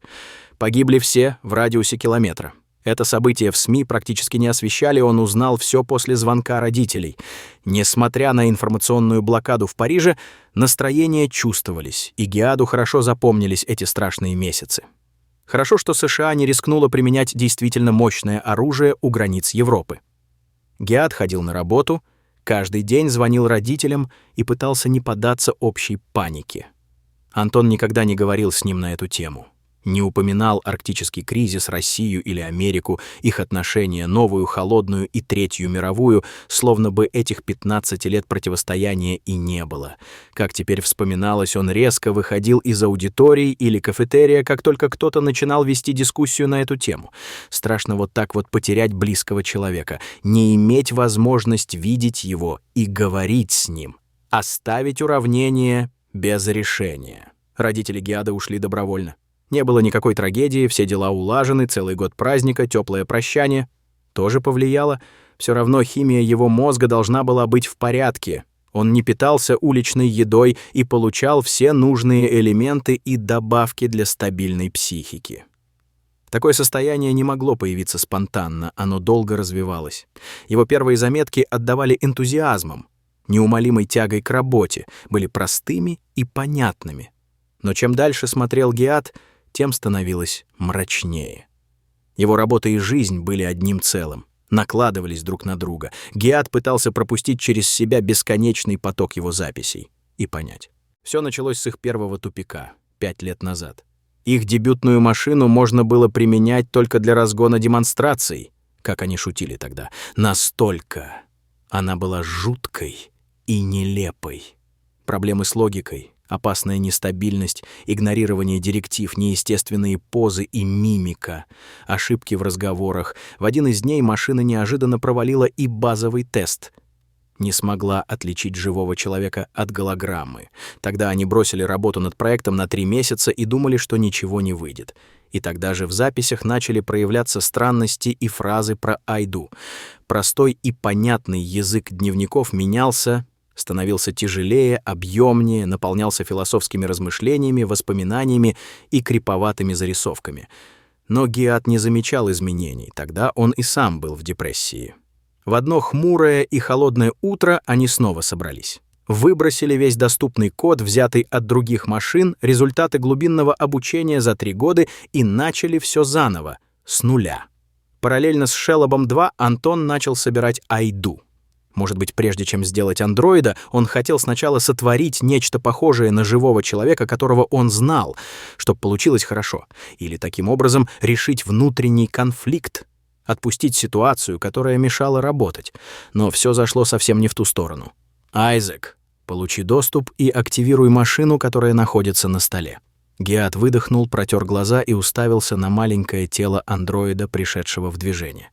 A: Погибли все в радиусе километра. Это событие в СМИ практически не освещали, он узнал все после звонка родителей. Несмотря на информационную блокаду в Париже, настроения чувствовались, и Геаду хорошо запомнились эти страшные месяцы. Хорошо, что США не рискнула применять действительно мощное оружие у границ Европы. Геат ходил на работу, каждый день звонил родителям и пытался не поддаться общей панике. Антон никогда не говорил с ним на эту тему. Не упоминал арктический кризис, Россию или Америку, их отношения, новую, холодную и Третью мировую, словно бы этих 15 лет противостояния и не было. Как теперь вспоминалось, он резко выходил из аудиторий или кафетерия, как только кто-то начинал вести дискуссию на эту тему. Страшно вот так вот потерять близкого человека, не иметь возможность видеть его и говорить с ним, оставить уравнение без решения. Родители Геада ушли добровольно. Не было никакой трагедии, все дела улажены, целый год праздника, теплое прощание. Тоже повлияло. Все равно химия его мозга должна была быть в порядке. Он не питался уличной едой и получал все нужные элементы и добавки для стабильной психики. Такое состояние не могло появиться спонтанно, оно долго развивалось. Его первые заметки отдавали энтузиазмом, неумолимой тягой к работе, были простыми и понятными. Но чем дальше смотрел Геат, тем становилось мрачнее. Его работа и жизнь были одним целым, накладывались друг на друга. Геат пытался пропустить через себя бесконечный поток его записей и понять. Все началось с их первого тупика, 5 лет назад. Их дебютную машину можно было применять только для разгона демонстраций, как они шутили тогда. Настолько она была жуткой и нелепой. Проблемы с логикой, опасная нестабильность, игнорирование директив, неестественные позы и мимика, ошибки в разговорах. В один из дней машина неожиданно провалила и базовый тест. Не смогла отличить живого человека от голограммы. Тогда они бросили работу над проектом на 3 месяца и думали, что ничего не выйдет. И тогда же в записях начали проявляться странности и фразы про Айду. Простой и понятный язык дневников менялся, становился тяжелее, объемнее, наполнялся философскими размышлениями, воспоминаниями и криповатыми зарисовками. Но Геат не замечал изменений, тогда он и сам был в депрессии. В одно хмурое и холодное утро они снова собрались. Выбросили весь доступный код, взятый от других машин, результаты глубинного обучения за 3 года и начали все заново, с нуля. Параллельно с Шеллобом 2 Антон начал собирать Айду. Может быть, прежде чем сделать андроида, он хотел сначала сотворить нечто похожее на живого человека, которого он знал, чтобы получилось хорошо, или таким образом решить внутренний конфликт, отпустить ситуацию, которая мешала работать. Но все зашло совсем не в ту сторону. «Айзек, получи доступ и активируй машину, которая находится на столе». Гиат выдохнул, протер глаза и уставился на маленькое тело андроида, пришедшего в движение.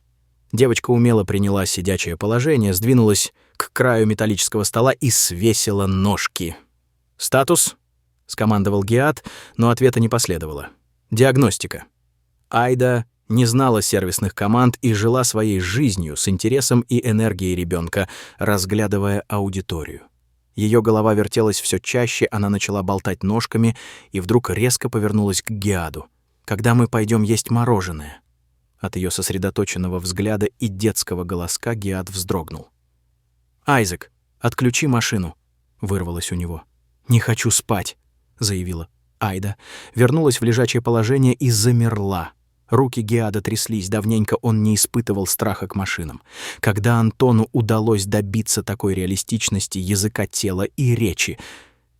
A: Девочка умело приняла сидячее положение, сдвинулась к краю металлического стола и свесила ножки. «Статус?» — скомандовал Гиат, но ответа не последовало. «Диагностика». Айда не знала сервисных команд и жила своей жизнью с интересом и энергией ребенка, разглядывая аудиторию. Ее голова вертелась все чаще, она начала болтать ножками и вдруг резко повернулась к Гиаду. «Когда мы пойдем есть мороженое?» От ее сосредоточенного взгляда и детского голоска Гиат вздрогнул. «Айзек, отключи машину», — вырвалось у него. «Не хочу спать», — заявила Айда, вернулась в лежачее положение и замерла. Руки Гиада тряслись, давненько он не испытывал страха к машинам. Когда Антону удалось добиться такой реалистичности языка тела и речи,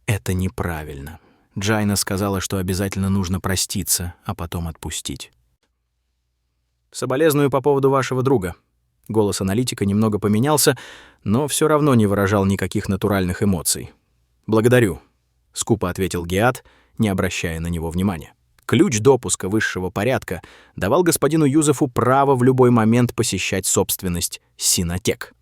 A: это неправильно. Джайна сказала, что обязательно нужно проститься, а потом отпустить. «Соболезную по поводу вашего друга». Голос аналитика немного поменялся, но все равно не выражал никаких натуральных эмоций. «Благодарю», — скупо ответил Гиат, не обращая на него внимания. Ключ допуска высшего порядка давал господину Юзефу право в любой момент посещать собственность Синотек.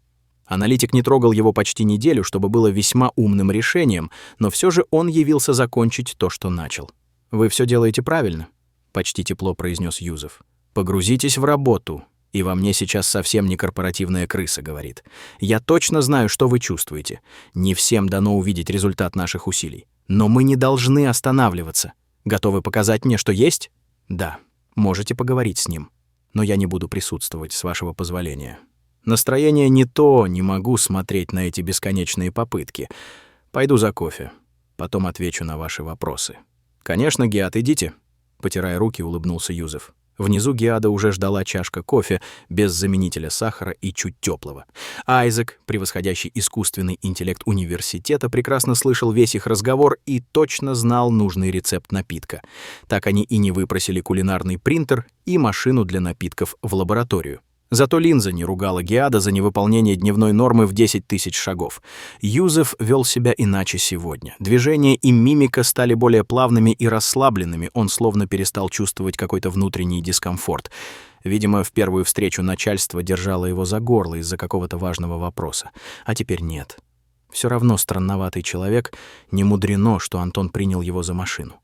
A: Аналитик не трогал его почти неделю, чтобы было весьма умным решением, но все же он явился закончить то, что начал. «Вы все делаете правильно», — почти тепло произнес Юзеф. «Погрузитесь в работу, и во мне сейчас совсем не корпоративная крыса говорит. Я точно знаю, что вы чувствуете. Не всем дано увидеть результат наших усилий. Но мы не должны останавливаться. Готовы показать мне, что есть? Да, можете поговорить с ним. Но я не буду присутствовать, с вашего позволения. Настроение не то, не могу смотреть на эти бесконечные попытки. Пойду за кофе, потом отвечу на ваши вопросы». «Конечно, Гиат, идите», — потирая руки, улыбнулся Юзеф. Внизу Гиада уже ждала чашка кофе без заменителя сахара и чуть теплого. Айзек, превосходящий искусственный интеллект университета, прекрасно слышал весь их разговор и точно знал нужный рецепт напитка. Так они и не выпросили кулинарный принтер и машину для напитков в лабораторию. Зато Линза не ругала Гиада за невыполнение дневной нормы в 10 тысяч шагов. Юзеф вел себя иначе сегодня. Движения и мимика стали более плавными и расслабленными, он словно перестал чувствовать какой-то внутренний дискомфорт. Видимо, в первую встречу начальство держало его за горло из-за какого-то важного вопроса. А теперь нет. Все равно странноватый человек, не мудрено, что Антон принял его за машину.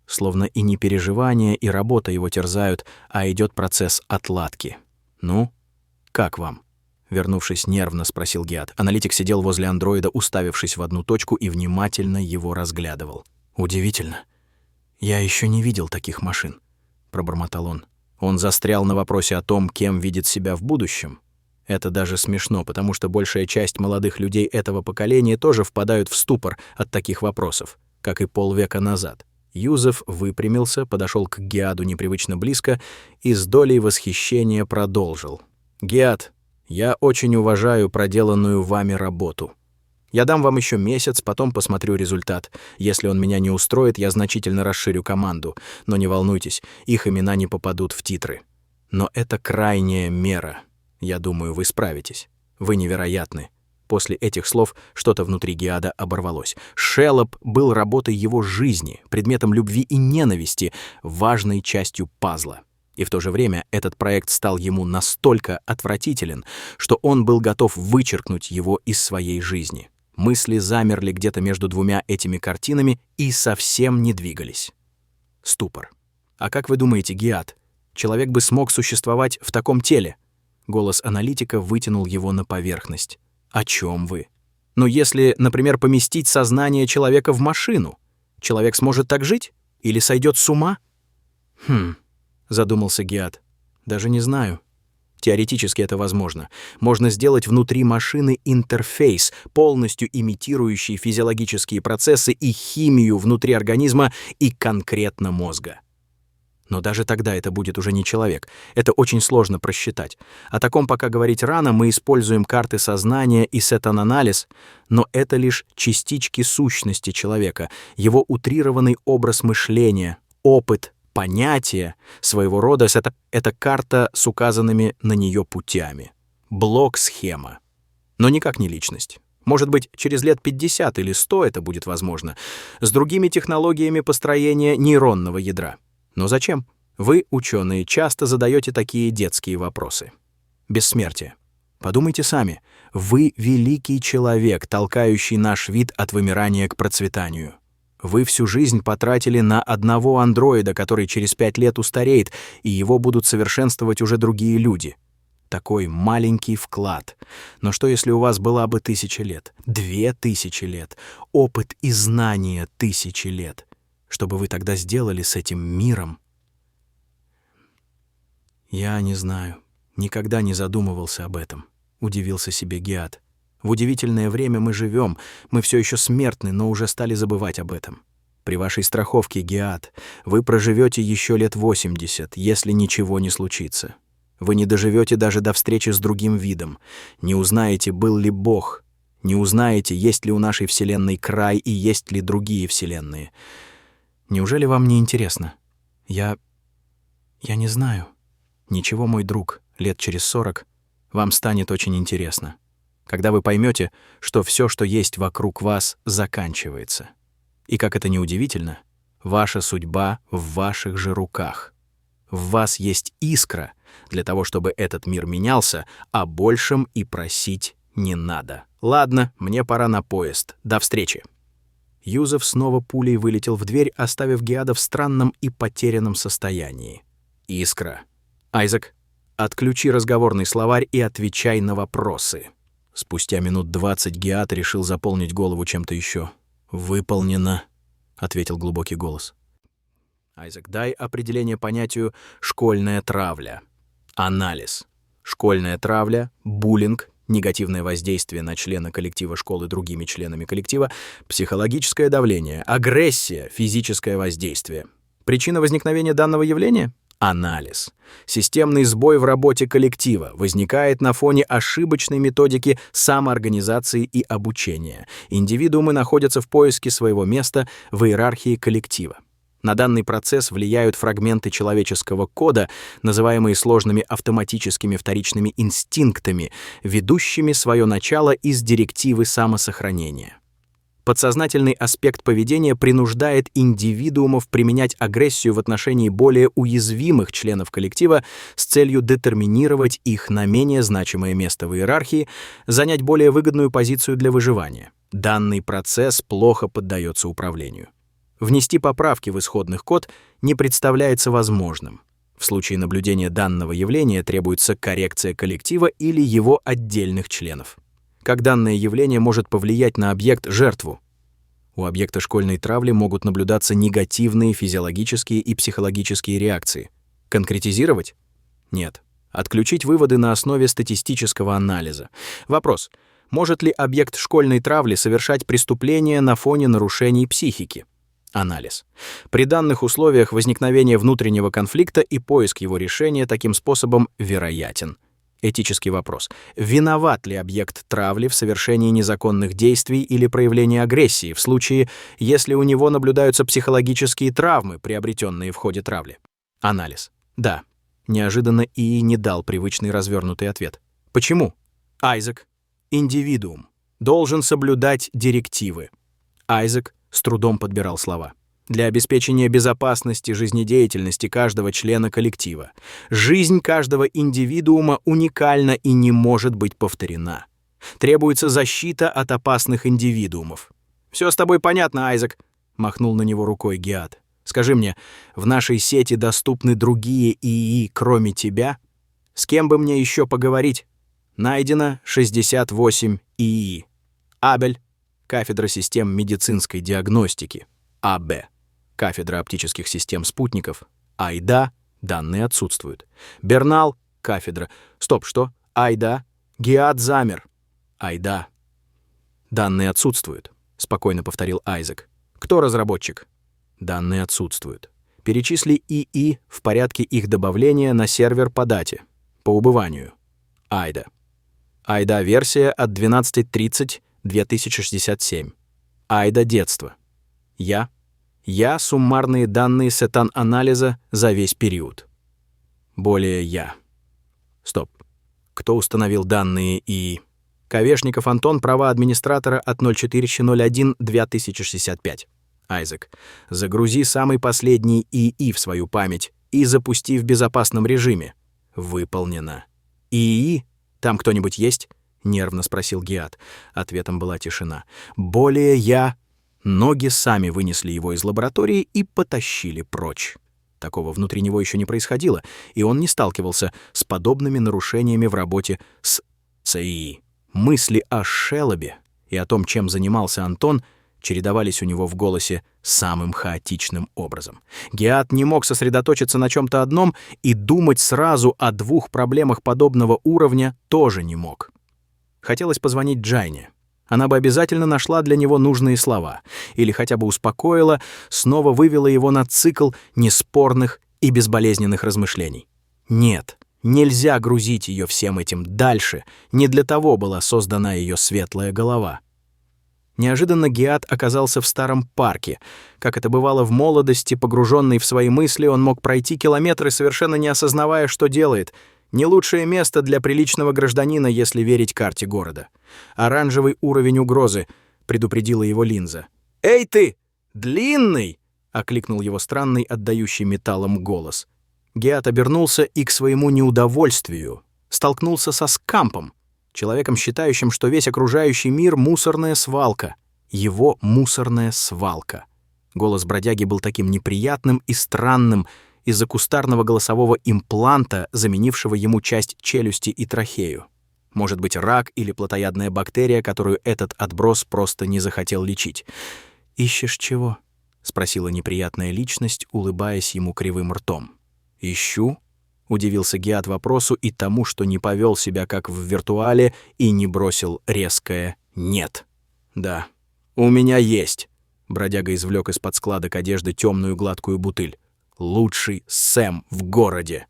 A: Словно и не переживания, и работа его терзают, а идет процесс отладки. «Ну, как вам?» Вернувшись нервно, спросил Гиат. Аналитик сидел возле андроида, уставившись в одну точку, и внимательно его разглядывал. «Удивительно. Я еще не видел таких машин», — пробормотал он. Он застрял на вопросе о том, кем видит себя в будущем. Это даже смешно, потому что большая часть молодых людей этого поколения тоже впадают в ступор от таких вопросов, как и полвека назад. Юзеф выпрямился, подошел к Гиаду непривычно близко и с долей восхищения продолжил. «Гиад, я очень уважаю проделанную вами работу. Я дам вам еще месяц, потом посмотрю результат. Если он меня не устроит, я значительно расширю команду. Но не волнуйтесь, их имена не попадут в титры. Но это крайняя мера. Я думаю, вы справитесь. Вы невероятны». После этих слов что-то внутри Гиада оборвалось. Шеллоб был работой его жизни, предметом любви и ненависти, важной частью пазла. И в то же время этот проект стал ему настолько отвратителен, что он был готов вычеркнуть его из своей жизни. Мысли замерли где-то между двумя этими картинами и совсем не двигались. Ступор. «А как вы думаете, Гиад, человек бы смог существовать в таком теле?» Голос аналитика вытянул его на поверхность. «О чем вы? Ну, если, например, поместить сознание человека в машину, человек сможет так жить? Или сойдет с ума?» «Задумался Гиат. «Даже не знаю. Теоретически это возможно. Можно сделать внутри машины интерфейс, полностью имитирующий физиологические процессы и химию внутри организма и конкретно мозга. Но даже тогда это будет уже не человек. Это очень сложно просчитать. О таком пока говорить рано, мы используем карты сознания и сетан-анализ, но это лишь частички сущности человека, его утрированный образ мышления, опыт, понятие своего рода — это карта с указанными на нее путями. Блок-схема. Но никак не личность. Может быть, через лет 50 или 100 это будет возможно, с другими технологиями построения нейронного ядра. Но зачем? Вы, ученые, часто задаете такие детские вопросы. Бессмертие. Подумайте сами. Вы великий человек, толкающий наш вид от вымирания к процветанию. Вы всю жизнь потратили на одного андроида, который через 5 лет устареет, и его будут совершенствовать уже другие люди. Такой маленький вклад. Но что, если у вас была бы 1000 лет, 2000 лет, опыт и знания 1000 лет? Что бы вы тогда сделали с этим миром? Я не знаю. Никогда не задумывался об этом. Удивился себе Геат. В удивительное время мы живем. Мы все еще смертны, но уже стали забывать об этом. При вашей страховке, Геат, вы проживете еще лет 80, если ничего не случится. Вы не доживете даже до встречи с другим видом. Не узнаете, был ли Бог. Не узнаете, есть ли у нашей Вселенной край и есть ли другие Вселенные. Неужели вам не интересно? Я не знаю. Ничего, мой друг, лет через 40 вам станет очень интересно. Когда вы поймете, что все, что есть вокруг вас, заканчивается. И как это ни удивительно, ваша судьба в ваших же руках. В вас есть искра для того, чтобы этот мир менялся, а большем и просить не надо. Ладно, мне пора на поезд. До встречи. Юзеф снова пулей вылетел в дверь, оставив Геада в странном и потерянном состоянии. Искра. Айзек, отключи разговорный словарь и отвечай на вопросы. Спустя минут 20 Геат решил заполнить голову чем-то еще. «Выполнено», — ответил глубокий голос. Айзек, дай определение понятию «школьная травля». Анализ. Школьная травля, буллинг, негативное воздействие на члена коллектива школы другими членами коллектива, психологическое давление, агрессия, физическое воздействие. Причина возникновения данного явления? Анализ. Системный сбой в работе коллектива возникает на фоне ошибочной методики самоорганизации и обучения. Индивидуумы находятся в поиске своего места в иерархии коллектива. На данный процесс влияют фрагменты человеческого кода, называемые сложными автоматическими вторичными инстинктами, ведущими свое начало из директивы самосохранения. Подсознательный аспект поведения принуждает индивидуумов применять агрессию в отношении более уязвимых членов коллектива с целью детерминировать их на менее значимое место в иерархии, занять более выгодную позицию для выживания. Данный процесс плохо поддается управлению. Внести поправки в исходный код не представляется возможным. В случае наблюдения данного явления требуется коррекция коллектива или его отдельных членов. Как данное явление может повлиять на объект-жертву? У объекта школьной травли могут наблюдаться негативные физиологические и психологические реакции. Конкретизировать? Нет. Отключить выводы на основе статистического анализа. Вопрос. Может ли объект школьной травли совершать преступления на фоне нарушений психики? Анализ. При данных условиях возникновение внутреннего конфликта и поиск его решения таким способом вероятен. Этический вопрос. Виноват ли объект травли в совершении незаконных действий или проявлении агрессии в случае, если у него наблюдаются психологические травмы, приобретенные в ходе травли? Анализ. Да. Неожиданно ИИ не дал привычный развернутый ответ. Почему? Айзек. Индивидуум должен соблюдать директивы. Айзек с трудом подбирал слова. Для обеспечения безопасности жизнедеятельности каждого члена коллектива. Жизнь каждого индивидуума уникальна и не может быть повторена. Требуется защита от опасных индивидуумов. «Все с тобой понятно, Айзек», — махнул на него рукой Геат. «Скажи мне, в нашей сети доступны другие ИИ, кроме тебя? С кем бы мне еще поговорить? Найдено 68 ИИ. Абель, кафедра систем медицинской диагностики. АБ. Кафедра оптических систем спутников. Айда. Данные отсутствуют. Бернал. Кафедра. Стоп, что? Айда. Гиат замер. Айда. Данные отсутствуют, спокойно повторил Айзек. Кто разработчик? Данные отсутствуют. Перечисли ИИ в порядке их добавления на сервер по дате, по убыванию. Айда. Айда-версия от 12.30.2067. Айда-детство. Я суммарные данные сетан-анализа за весь период. Более я. Стоп. Кто установил данные ИИ? Ковешников Антон, права администратора от 04.01.2065. Айзек. Загрузи самый последний ИИ в свою память и запусти в безопасном режиме. Выполнено. ИИ? Там кто-нибудь есть? Нервно спросил Гиат. Ответом была тишина. Более я. Ноги сами вынесли его из лаборатории и потащили прочь. Такого внутри него еще не происходило, и он не сталкивался с подобными нарушениями в работе с ЦИИ. Мысли о Шеллобе и о том, чем занимался Антон, чередовались у него в голосе самым хаотичным образом. Гиат не мог сосредоточиться на чем-то одном, и думать сразу о двух проблемах подобного уровня тоже не мог. Хотелось позвонить Джайне. Она бы обязательно нашла для него нужные слова, или хотя бы успокоила, снова вывела его на цикл неспорных и безболезненных размышлений. Нет. Нельзя грузить ее всем этим дальше, не для того была создана ее светлая голова. Неожиданно Гиат оказался в старом парке. Как это бывало в молодости, погруженный в свои мысли, он мог пройти километры, совершенно не осознавая, что делает. Не лучшее место для приличного гражданина, если верить карте города. Оранжевый уровень угрозы, предупредила его линза. «Эй ты, длинный!» — окликнул его странный, отдающий металлом голос. Гиат обернулся и к своему неудовольствию столкнулся со Скампом, человеком, считающим, что весь окружающий мир — мусорная свалка. Его мусорная свалка. Голос бродяги был таким неприятным и странным из-за кустарного голосового импланта, заменившего ему часть челюсти и трахею. Может быть, рак или плотоядная бактерия, которую этот отброс просто не захотел лечить. «Ищешь чего?» — спросила неприятная личность, улыбаясь ему кривым ртом. «Ищу?» — удивился Гиат вопросу и тому, что не повел себя как в виртуале и не бросил резкое «нет». «Да, у меня есть». Бродяга извлек из-под складок одежды темную гладкую бутыль. «Лучший Сэм в городе».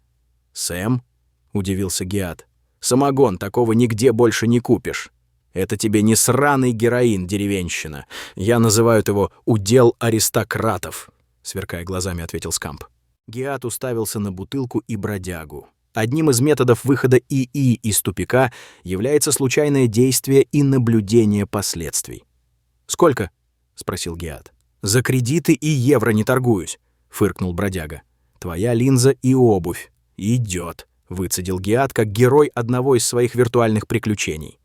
A: «Сэм?» — удивился Гиат. «Самогон, такого нигде больше не купишь. Это тебе не сраный героин, деревенщина. Я называю его удел аристократов», — сверкая глазами, ответил Скамп. Гиат уставился на бутылку и бродягу. Одним из методов выхода ИИ из тупика является случайное действие и наблюдение последствий. «Сколько?» — спросил Гиат. «За кредиты и евро не торгуюсь», — фыркнул бродяга. «Твоя линза и обувь. Идет», — выцедил Гиат как герой одного из своих виртуальных приключений.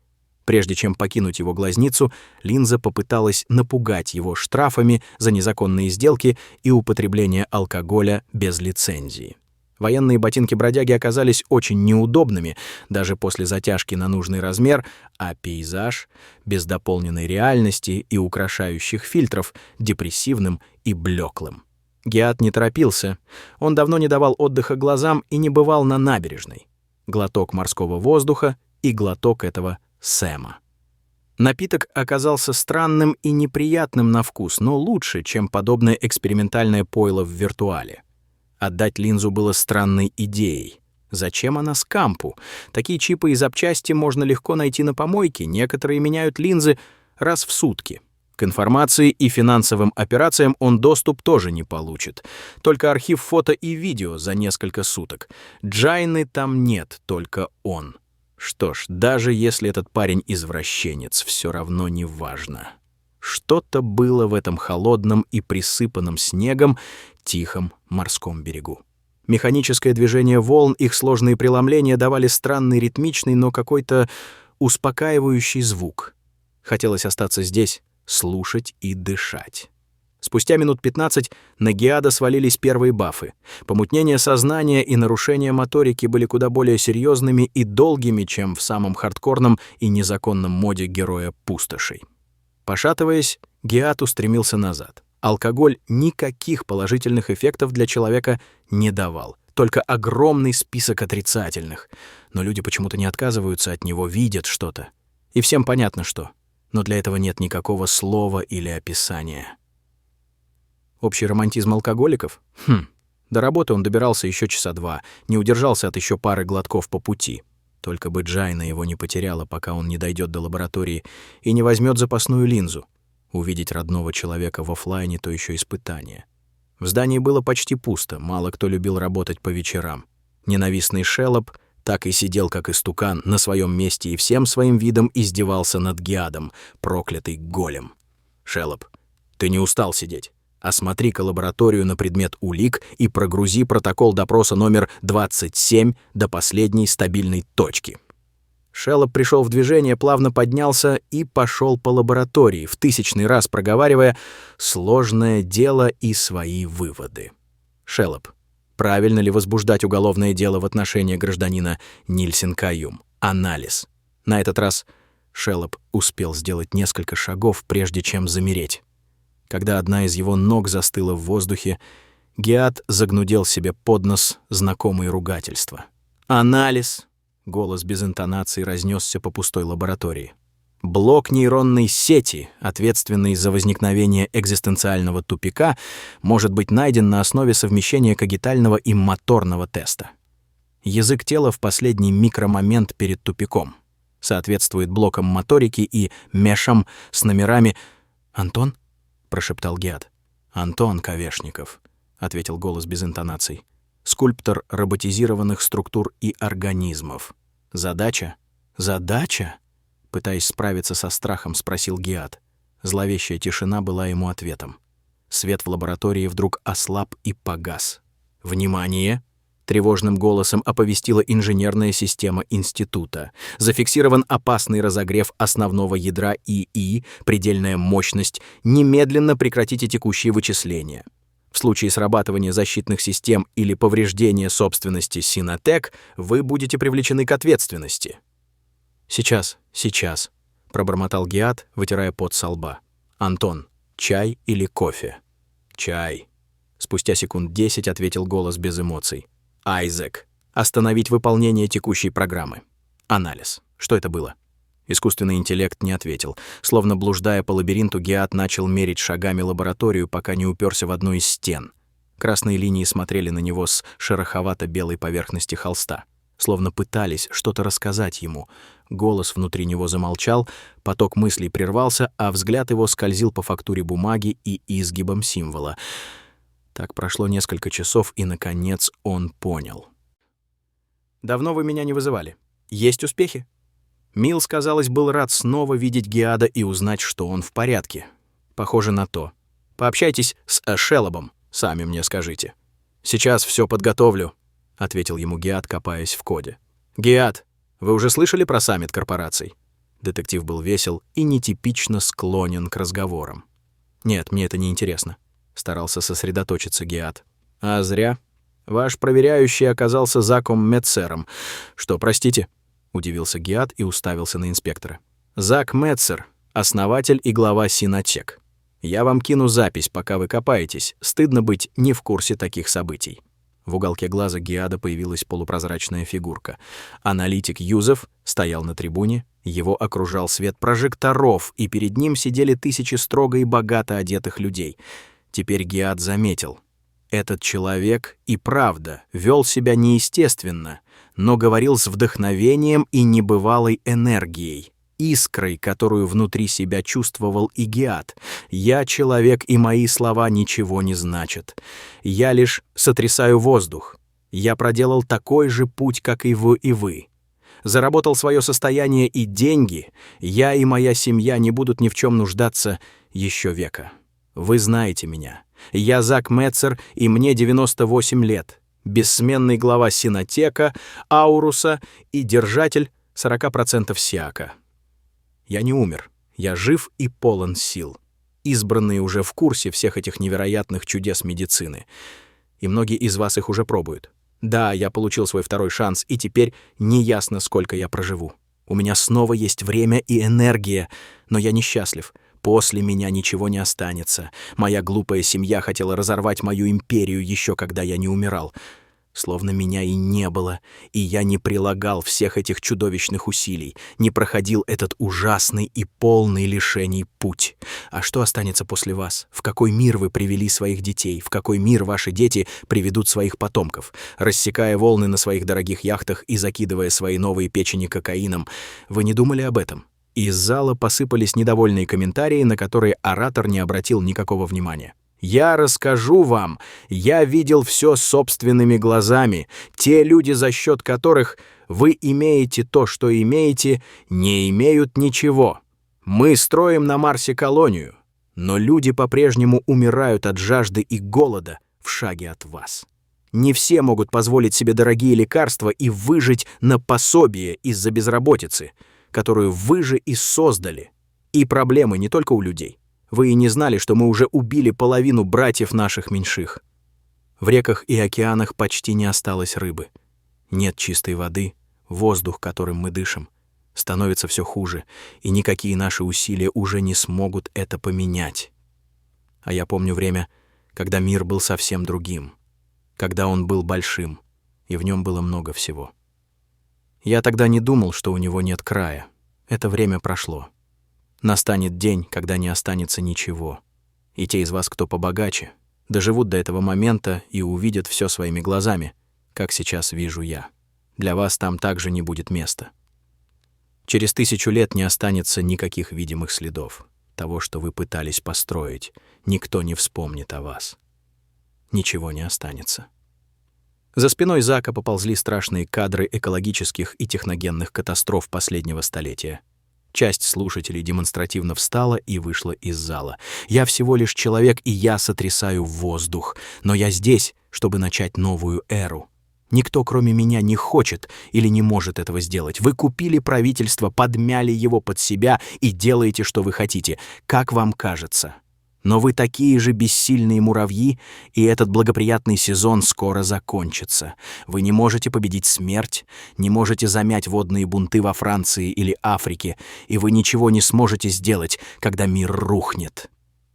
A: Прежде чем покинуть его глазницу, линза попыталась напугать его штрафами за незаконные сделки и употребление алкоголя без лицензии. Военные ботинки бродяги оказались очень неудобными, даже после затяжки на нужный размер, а пейзаж, без дополненной реальности и украшающих фильтров, депрессивным и блеклым. Гиат не торопился. Он давно не давал отдыха глазам и не бывал на набережной. Глоток морского воздуха и глоток этого Сэма. Напиток оказался странным и неприятным на вкус, но лучше, чем подобное экспериментальное пойло в виртуале. Отдать линзу было странной идеей. Зачем она Скампу? Такие чипы и запчасти можно легко найти на помойке, некоторые меняют линзы раз в сутки. К информации и финансовым операциям он доступ тоже не получит. Только архив фото и видео за несколько суток. Джайны там нет, только он. Что ж, даже если этот парень извращенец, все равно не важно. Что-то было в этом холодном и присыпанном снегом тихом морском берегу. Механическое движение волн, их сложные преломления давали странный ритмичный, но какой-то успокаивающий звук. Хотелось остаться здесь, слушать и дышать. Спустя минут 15 на Гиада свалились первые бафы. Помутнение сознания и нарушение моторики были куда более серьезными и долгими, чем в самом хардкорном и незаконном моде героя пустошей. Пошатываясь, Гиат устремился назад. Алкоголь никаких положительных эффектов для человека не давал, только огромный список отрицательных. Но люди почему-то не отказываются от него, видят что-то. И всем понятно, что. Но для этого нет никакого слова или описания. Общий романтизм алкоголиков? До работы он добирался еще часа 2, не удержался от еще пары глотков по пути. Только бы Джайна его не потеряла, пока он не дойдет до лаборатории и не возьмет запасную линзу. Увидеть родного человека в офлайне — то еще испытание. В здании было почти пусто, мало кто любил работать по вечерам. Ненавистный Шеллоп так и сидел, как истукан, на своем месте и всем своим видом издевался над Гиадом, проклятый голем. «Шеллоп, ты не устал сидеть? Осмотри-ка лабораторию на предмет улик и прогрузи протокол допроса номер 27 до последней стабильной точки». Шеллоп пришел в движение, плавно поднялся и пошел по лаборатории, в 1000-й раз проговаривая «сложное дело и свои выводы». «Шеллоп, правильно ли возбуждать уголовное дело в отношении гражданина Нильсен Каюм? Анализ». На этот раз Шеллоп успел сделать несколько шагов, прежде чем замереть. Когда одна из его ног застыла в воздухе, Гиад загнудел себе под нос знакомые ругательства. «Анализ!» — голос без интонации разнесся по пустой лаборатории. Блок нейронной сети, ответственный за возникновение экзистенциального тупика, может быть найден на основе совмещения когитального и моторного теста. Язык тела в последний микромомент перед тупиком соответствует блокам моторики и мешам с номерами «Антон?» — прошептал Гиад. «Антон Ковешников», — ответил голос без интонаций. «Скульптор роботизированных структур и организмов. Задача?» «Задача?» — пытаясь справиться со страхом, спросил Гиад. Зловещая тишина была ему ответом. Свет в лаборатории вдруг ослаб и погас. «Внимание!» — тревожным голосом оповестила инженерная система института. «Зафиксирован опасный разогрев основного ядра ИИ, предельная мощность. Немедленно прекратите текущие вычисления. В случае срабатывания защитных систем или повреждения собственности Синотек вы будете привлечены к ответственности». «Сейчас», — пробормотал Гиад, вытирая пот со лба. «Антон, чай или кофе?» «Чай», — спустя секунд 10 ответил голос без эмоций. «Айзек, остановить выполнение текущей программы. Анализ. Что это было?» Искусственный интеллект не ответил. Словно блуждая по лабиринту, Гиад начал мерить шагами лабораторию, пока не уперся в одну из стен. Красные линии смотрели на него с шероховато-белой поверхности холста. Словно пытались что-то рассказать ему. Голос внутри него замолчал, поток мыслей прервался, а взгляд его скользил по фактуре бумаги и изгибам символа. Так прошло несколько часов, и, наконец, он понял. «Давно вы меня не вызывали. Есть успехи?» Милс, казалось, был рад снова видеть Гиада и узнать, что он в порядке. Похоже на то. «Пообщайтесь с Шеллопом, сами мне скажите». «Сейчас все подготовлю», — ответил ему Гиад, копаясь в коде. «Гиад, вы уже слышали про саммит корпораций?» Детектив был весел и нетипично склонен к разговорам. «Нет, мне это не интересно», — старался сосредоточиться Гиад. «А зря. Ваш проверяющий оказался Заком Метцером. Что, простите?» — удивился Гиад и уставился на инспектора. «Зак Метцер, основатель и глава Синотек. Я вам кину запись, пока вы копаетесь. Стыдно быть не в курсе таких событий». В уголке глаза Гиада появилась полупрозрачная фигурка. Аналитик Юзеф стоял на трибуне, его окружал свет прожекторов, и перед ним сидели тысячи строго и богато одетых людей. Теперь Гиад заметил. Этот человек и правда вел себя неестественно, но говорил с вдохновением и небывалой энергией, искрой, которую внутри себя чувствовал и Гиад. «Я человек, и мои слова ничего не значат. Я лишь сотрясаю воздух. Я проделал такой же путь, как и вы. Заработал свое состояние и деньги. Я и моя семья не будут ни в чем нуждаться еще века. Вы знаете меня. Я Зак Метцер, и мне 98 лет. Бессменный глава Синотека, Ауруса и держатель 40% Сиака. Я не умер. Я жив и полон сил. Избранные уже в курсе всех этих невероятных чудес медицины. И многие из вас их уже пробуют. Да, я получил свой второй шанс, и теперь неясно, сколько я проживу. У меня снова есть время и энергия, но я несчастлив. После меня ничего не останется. Моя глупая семья хотела разорвать мою империю еще когда я не умирал. Словно меня и не было, и я не прилагал всех этих чудовищных усилий, не проходил этот ужасный и полный лишений путь. А что останется после вас? В какой мир вы привели своих детей? В какой мир ваши дети приведут своих потомков? Рассекая волны на своих дорогих яхтах и закидывая свои новые печени кокаином. Вы не думали об этом? Из зала посыпались недовольные комментарии, на которые оратор не обратил никакого внимания. «Я расскажу вам. Я видел все собственными глазами. Те люди, за счет которых вы имеете то, что имеете, не имеют ничего. Мы строим на Марсе колонию, но люди по-прежнему умирают от жажды и голода в шаге от вас. Не все могут позволить себе дорогие лекарства и выжить на пособие из-за безработицы, которую вы же и создали. И проблемы не только у людей. Вы и не знали, что мы уже убили половину братьев наших меньших. В реках и океанах почти не осталось рыбы. Нет чистой воды, воздух, которым мы дышим, становится все хуже, и никакие наши усилия уже не смогут это поменять. А я помню время, когда мир был совсем другим, когда он был большим, и в нем было много всего. Я тогда не думал, что у него нет края. Это время прошло. Настанет день, когда не останется ничего. И те из вас, кто побогаче, доживут до этого момента и увидят все своими глазами, как сейчас вижу я. Для вас там также не будет места. Через 1000 лет не останется никаких видимых следов того, что вы пытались построить. Никто не вспомнит о вас. Ничего не останется. За спиной Зака поползли страшные кадры экологических и техногенных катастроф последнего столетия. Часть слушателей демонстративно встала и вышла из зала. Я всего лишь человек, и я сотрясаю воздух. Но я здесь, чтобы начать новую эру. Никто, кроме меня, не хочет или не может этого сделать. Вы купили правительство, подмяли его под себя и делаете, что вы хотите, как вам кажется. Но вы такие же бессильные муравьи, и этот благоприятный сезон скоро закончится. Вы не можете победить смерть, не можете замять водные бунты во Франции или Африке, и вы ничего не сможете сделать, когда мир рухнет».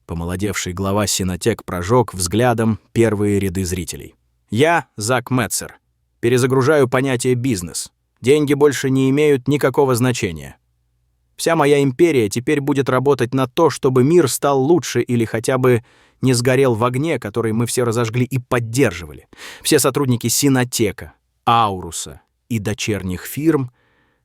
A: Помолодевший глава Синотек прожег взглядом первые ряды зрителей. «Я, Зак Метцер, перезагружаю понятие «бизнес». Деньги больше не имеют никакого значения. Вся моя империя теперь будет работать на то, чтобы мир стал лучше или хотя бы не сгорел в огне, который мы все разожгли и поддерживали. Все сотрудники Синотека, Ауруса и дочерних фирм,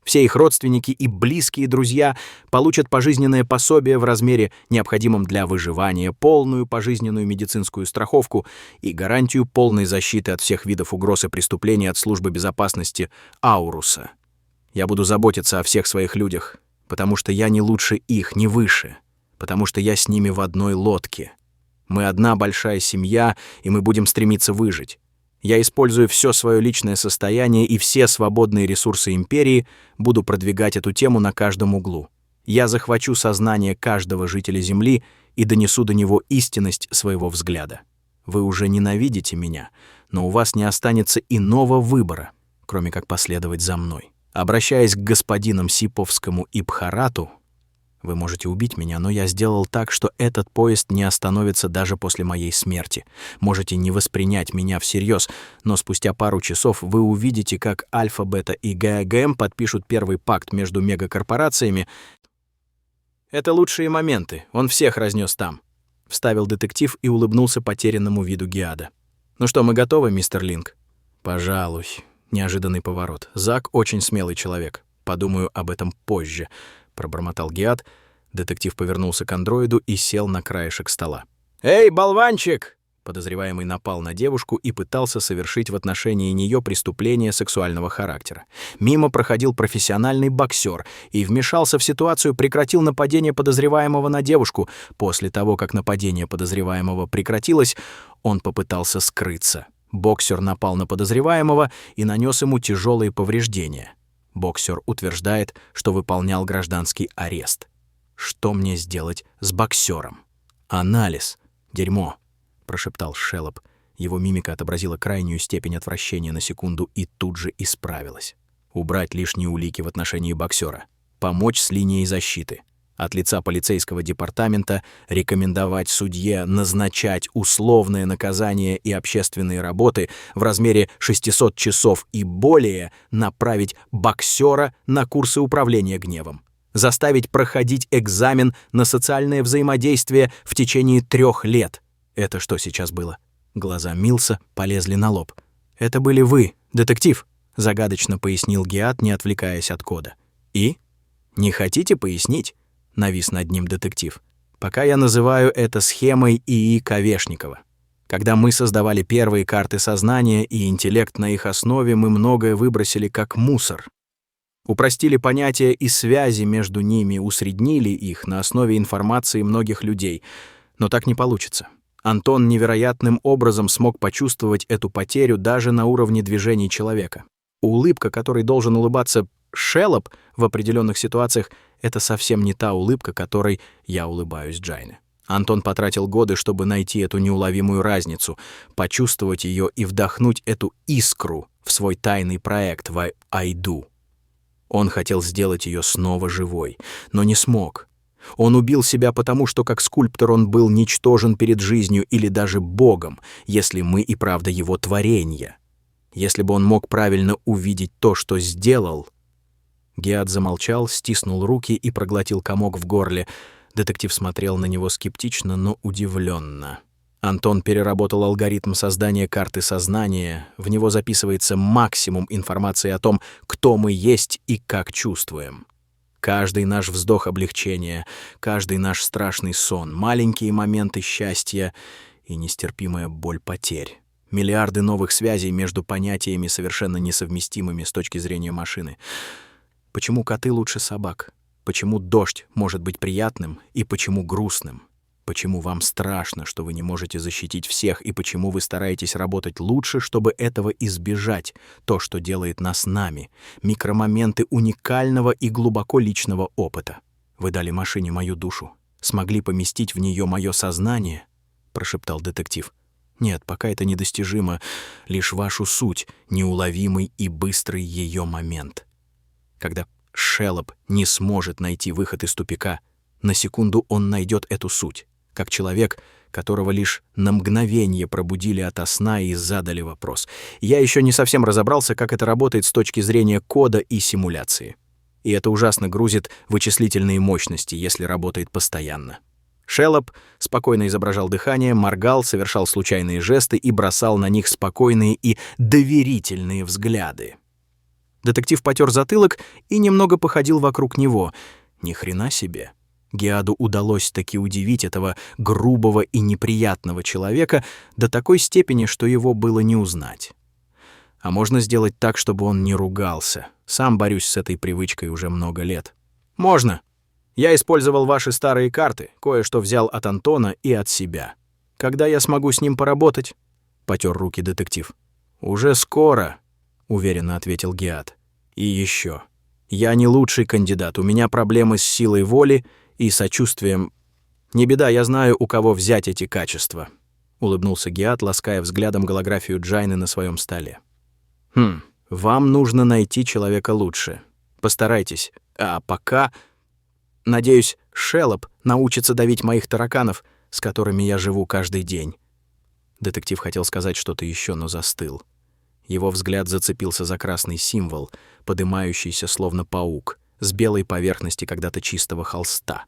A: все их родственники и близкие друзья получат пожизненное пособие в размере, необходимом для выживания, полную пожизненную медицинскую страховку и гарантию полной защиты от всех видов угроз и преступлений от службы безопасности Ауруса. Я буду заботиться о всех своих людях, потому что я не лучше их, не выше, потому что я с ними в одной лодке. Мы одна большая семья, и мы будем стремиться выжить. Я использую все свое личное состояние и все свободные ресурсы империи, буду продвигать эту тему на каждом углу. Я захвачу сознание каждого жителя Земли и донесу до него истинность своего взгляда. Вы уже ненавидите меня, но у вас не останется иного выбора, кроме как последовать за мной. Обращаясь к господинам Сиповскому и Бхарату, вы можете убить меня, но я сделал так, что этот поезд не остановится даже после моей смерти. Можете не воспринять меня всерьез, но спустя пару часов вы увидите, как Альфа, Бета и ГАГМ подпишут первый пакт между мегакорпорациями. Это лучшие моменты, он всех разнес там, — вставил детектив и улыбнулся потерянному виду Гиада. Ну что, мы готовы, мистер Линк? Пожалуй. Неожиданный поворот. Зак очень смелый человек. Подумаю об этом позже, пробормотал Гиад. Детектив повернулся к андроиду и сел на краешек стола. «Эй, болванчик!» Подозреваемый напал на девушку и пытался совершить в отношении нее преступление сексуального характера. Мимо проходил профессиональный боксер и вмешался в ситуацию, прекратил нападение подозреваемого на девушку. После того, как нападение подозреваемого прекратилось, он попытался скрыться. Боксер напал на подозреваемого и нанес ему тяжелые повреждения. Боксер утверждает, что выполнял гражданский арест. Что мне сделать с боксером? Анализ. Дерьмо, прошептал Шеллоп. Его мимика отобразила крайнюю степень отвращения на секунду и тут же исправилась. Убрать лишние улики в отношении боксера. Помочь с линией защиты. От лица полицейского департамента рекомендовать судье назначать условное наказание и общественные работы в размере 600 часов и более, направить боксера на курсы управления гневом, заставить проходить экзамен на социальное взаимодействие в течение 3 лет. Это что сейчас было? Глаза Милса полезли на лоб. «Это были вы, детектив», — загадочно пояснил Гиат, не отвлекаясь от кода. «И? Не хотите пояснить?» — навис над ним детектив. «Пока я называю это схемой ИИ Ковешникова. Когда мы создавали первые карты сознания и интеллект на их основе, мы многое выбросили как мусор. Упростили понятия и связи между ними, усреднили их на основе информации многих людей. Но так не получится. Антон невероятным образом смог почувствовать эту потерю даже на уровне движений человека. Улыбка, которой должен улыбаться Шеллоп в определенных ситуациях, это совсем не та улыбка, которой я улыбаюсь Джайне. Антон потратил годы, чтобы найти эту неуловимую разницу, почувствовать ее и вдохнуть эту искру в свой тайный проект в Айду. Он хотел сделать ее снова живой, но не смог. Он убил себя потому, что как скульптор он был ничтожен перед жизнью или даже Богом, если мы и правда его творение. Если бы он мог правильно увидеть то, что сделал... Гиат замолчал, стиснул руки и проглотил комок в горле. Детектив смотрел на него скептично, но удивленно. Антон переработал алгоритм создания карты сознания. В него записывается максимум информации о том, кто мы есть и как чувствуем. Каждый наш вздох облегчения, каждый наш страшный сон, маленькие моменты счастья и нестерпимая боль потерь. Миллиарды новых связей между понятиями, совершенно несовместимыми с точки зрения машины. Почему коты лучше собак? Почему дождь может быть приятным и почему грустным? Почему вам страшно, что вы не можете защитить всех, и почему вы стараетесь работать лучше, чтобы этого избежать, то, что делает нас нами, микромоменты уникального и глубоко личного опыта. Вы дали машине мою душу, смогли поместить в нее мое сознание, прошептал детектив. Нет, пока это недостижимо, лишь вашу суть, неуловимый и быстрый ее момент. Когда Шеллоп не сможет найти выход из тупика, на секунду он найдет эту суть, как человек, которого лишь на мгновение пробудили ото сна и задали вопрос. Я еще не совсем разобрался, как это работает с точки зрения кода и симуляции. И это ужасно грузит вычислительные мощности, если работает постоянно. Шеллоп спокойно изображал дыхание, моргал, совершал случайные жесты и бросал на них спокойные и доверительные взгляды. Детектив потер затылок и немного походил вокруг него. Ни хрена себе. Гиаду удалось таки удивить этого грубого и неприятного человека до такой степени, что его было не узнать. А можно сделать так, чтобы он не ругался. Сам борюсь с этой привычкой уже много лет. Можно. Я использовал ваши старые карты, кое-что взял от Антона и от себя. Когда я смогу с ним поработать? Потер руки детектив. Уже скоро, уверенно ответил Гиат. И еще. Я не лучший кандидат, у меня проблемы с силой воли и сочувствием. Не беда, я знаю, у кого взять эти качества, улыбнулся Гиат, лаская взглядом голографию Джайны на своем столе. Вам нужно найти человека лучше. Постарайтесь. А пока, надеюсь, Шеллоп научится давить моих тараканов, с которыми я живу каждый день. Детектив хотел сказать что-то еще, но застыл. Его взгляд зацепился за красный символ, подымающийся словно паук, с белой поверхности когда-то чистого холста.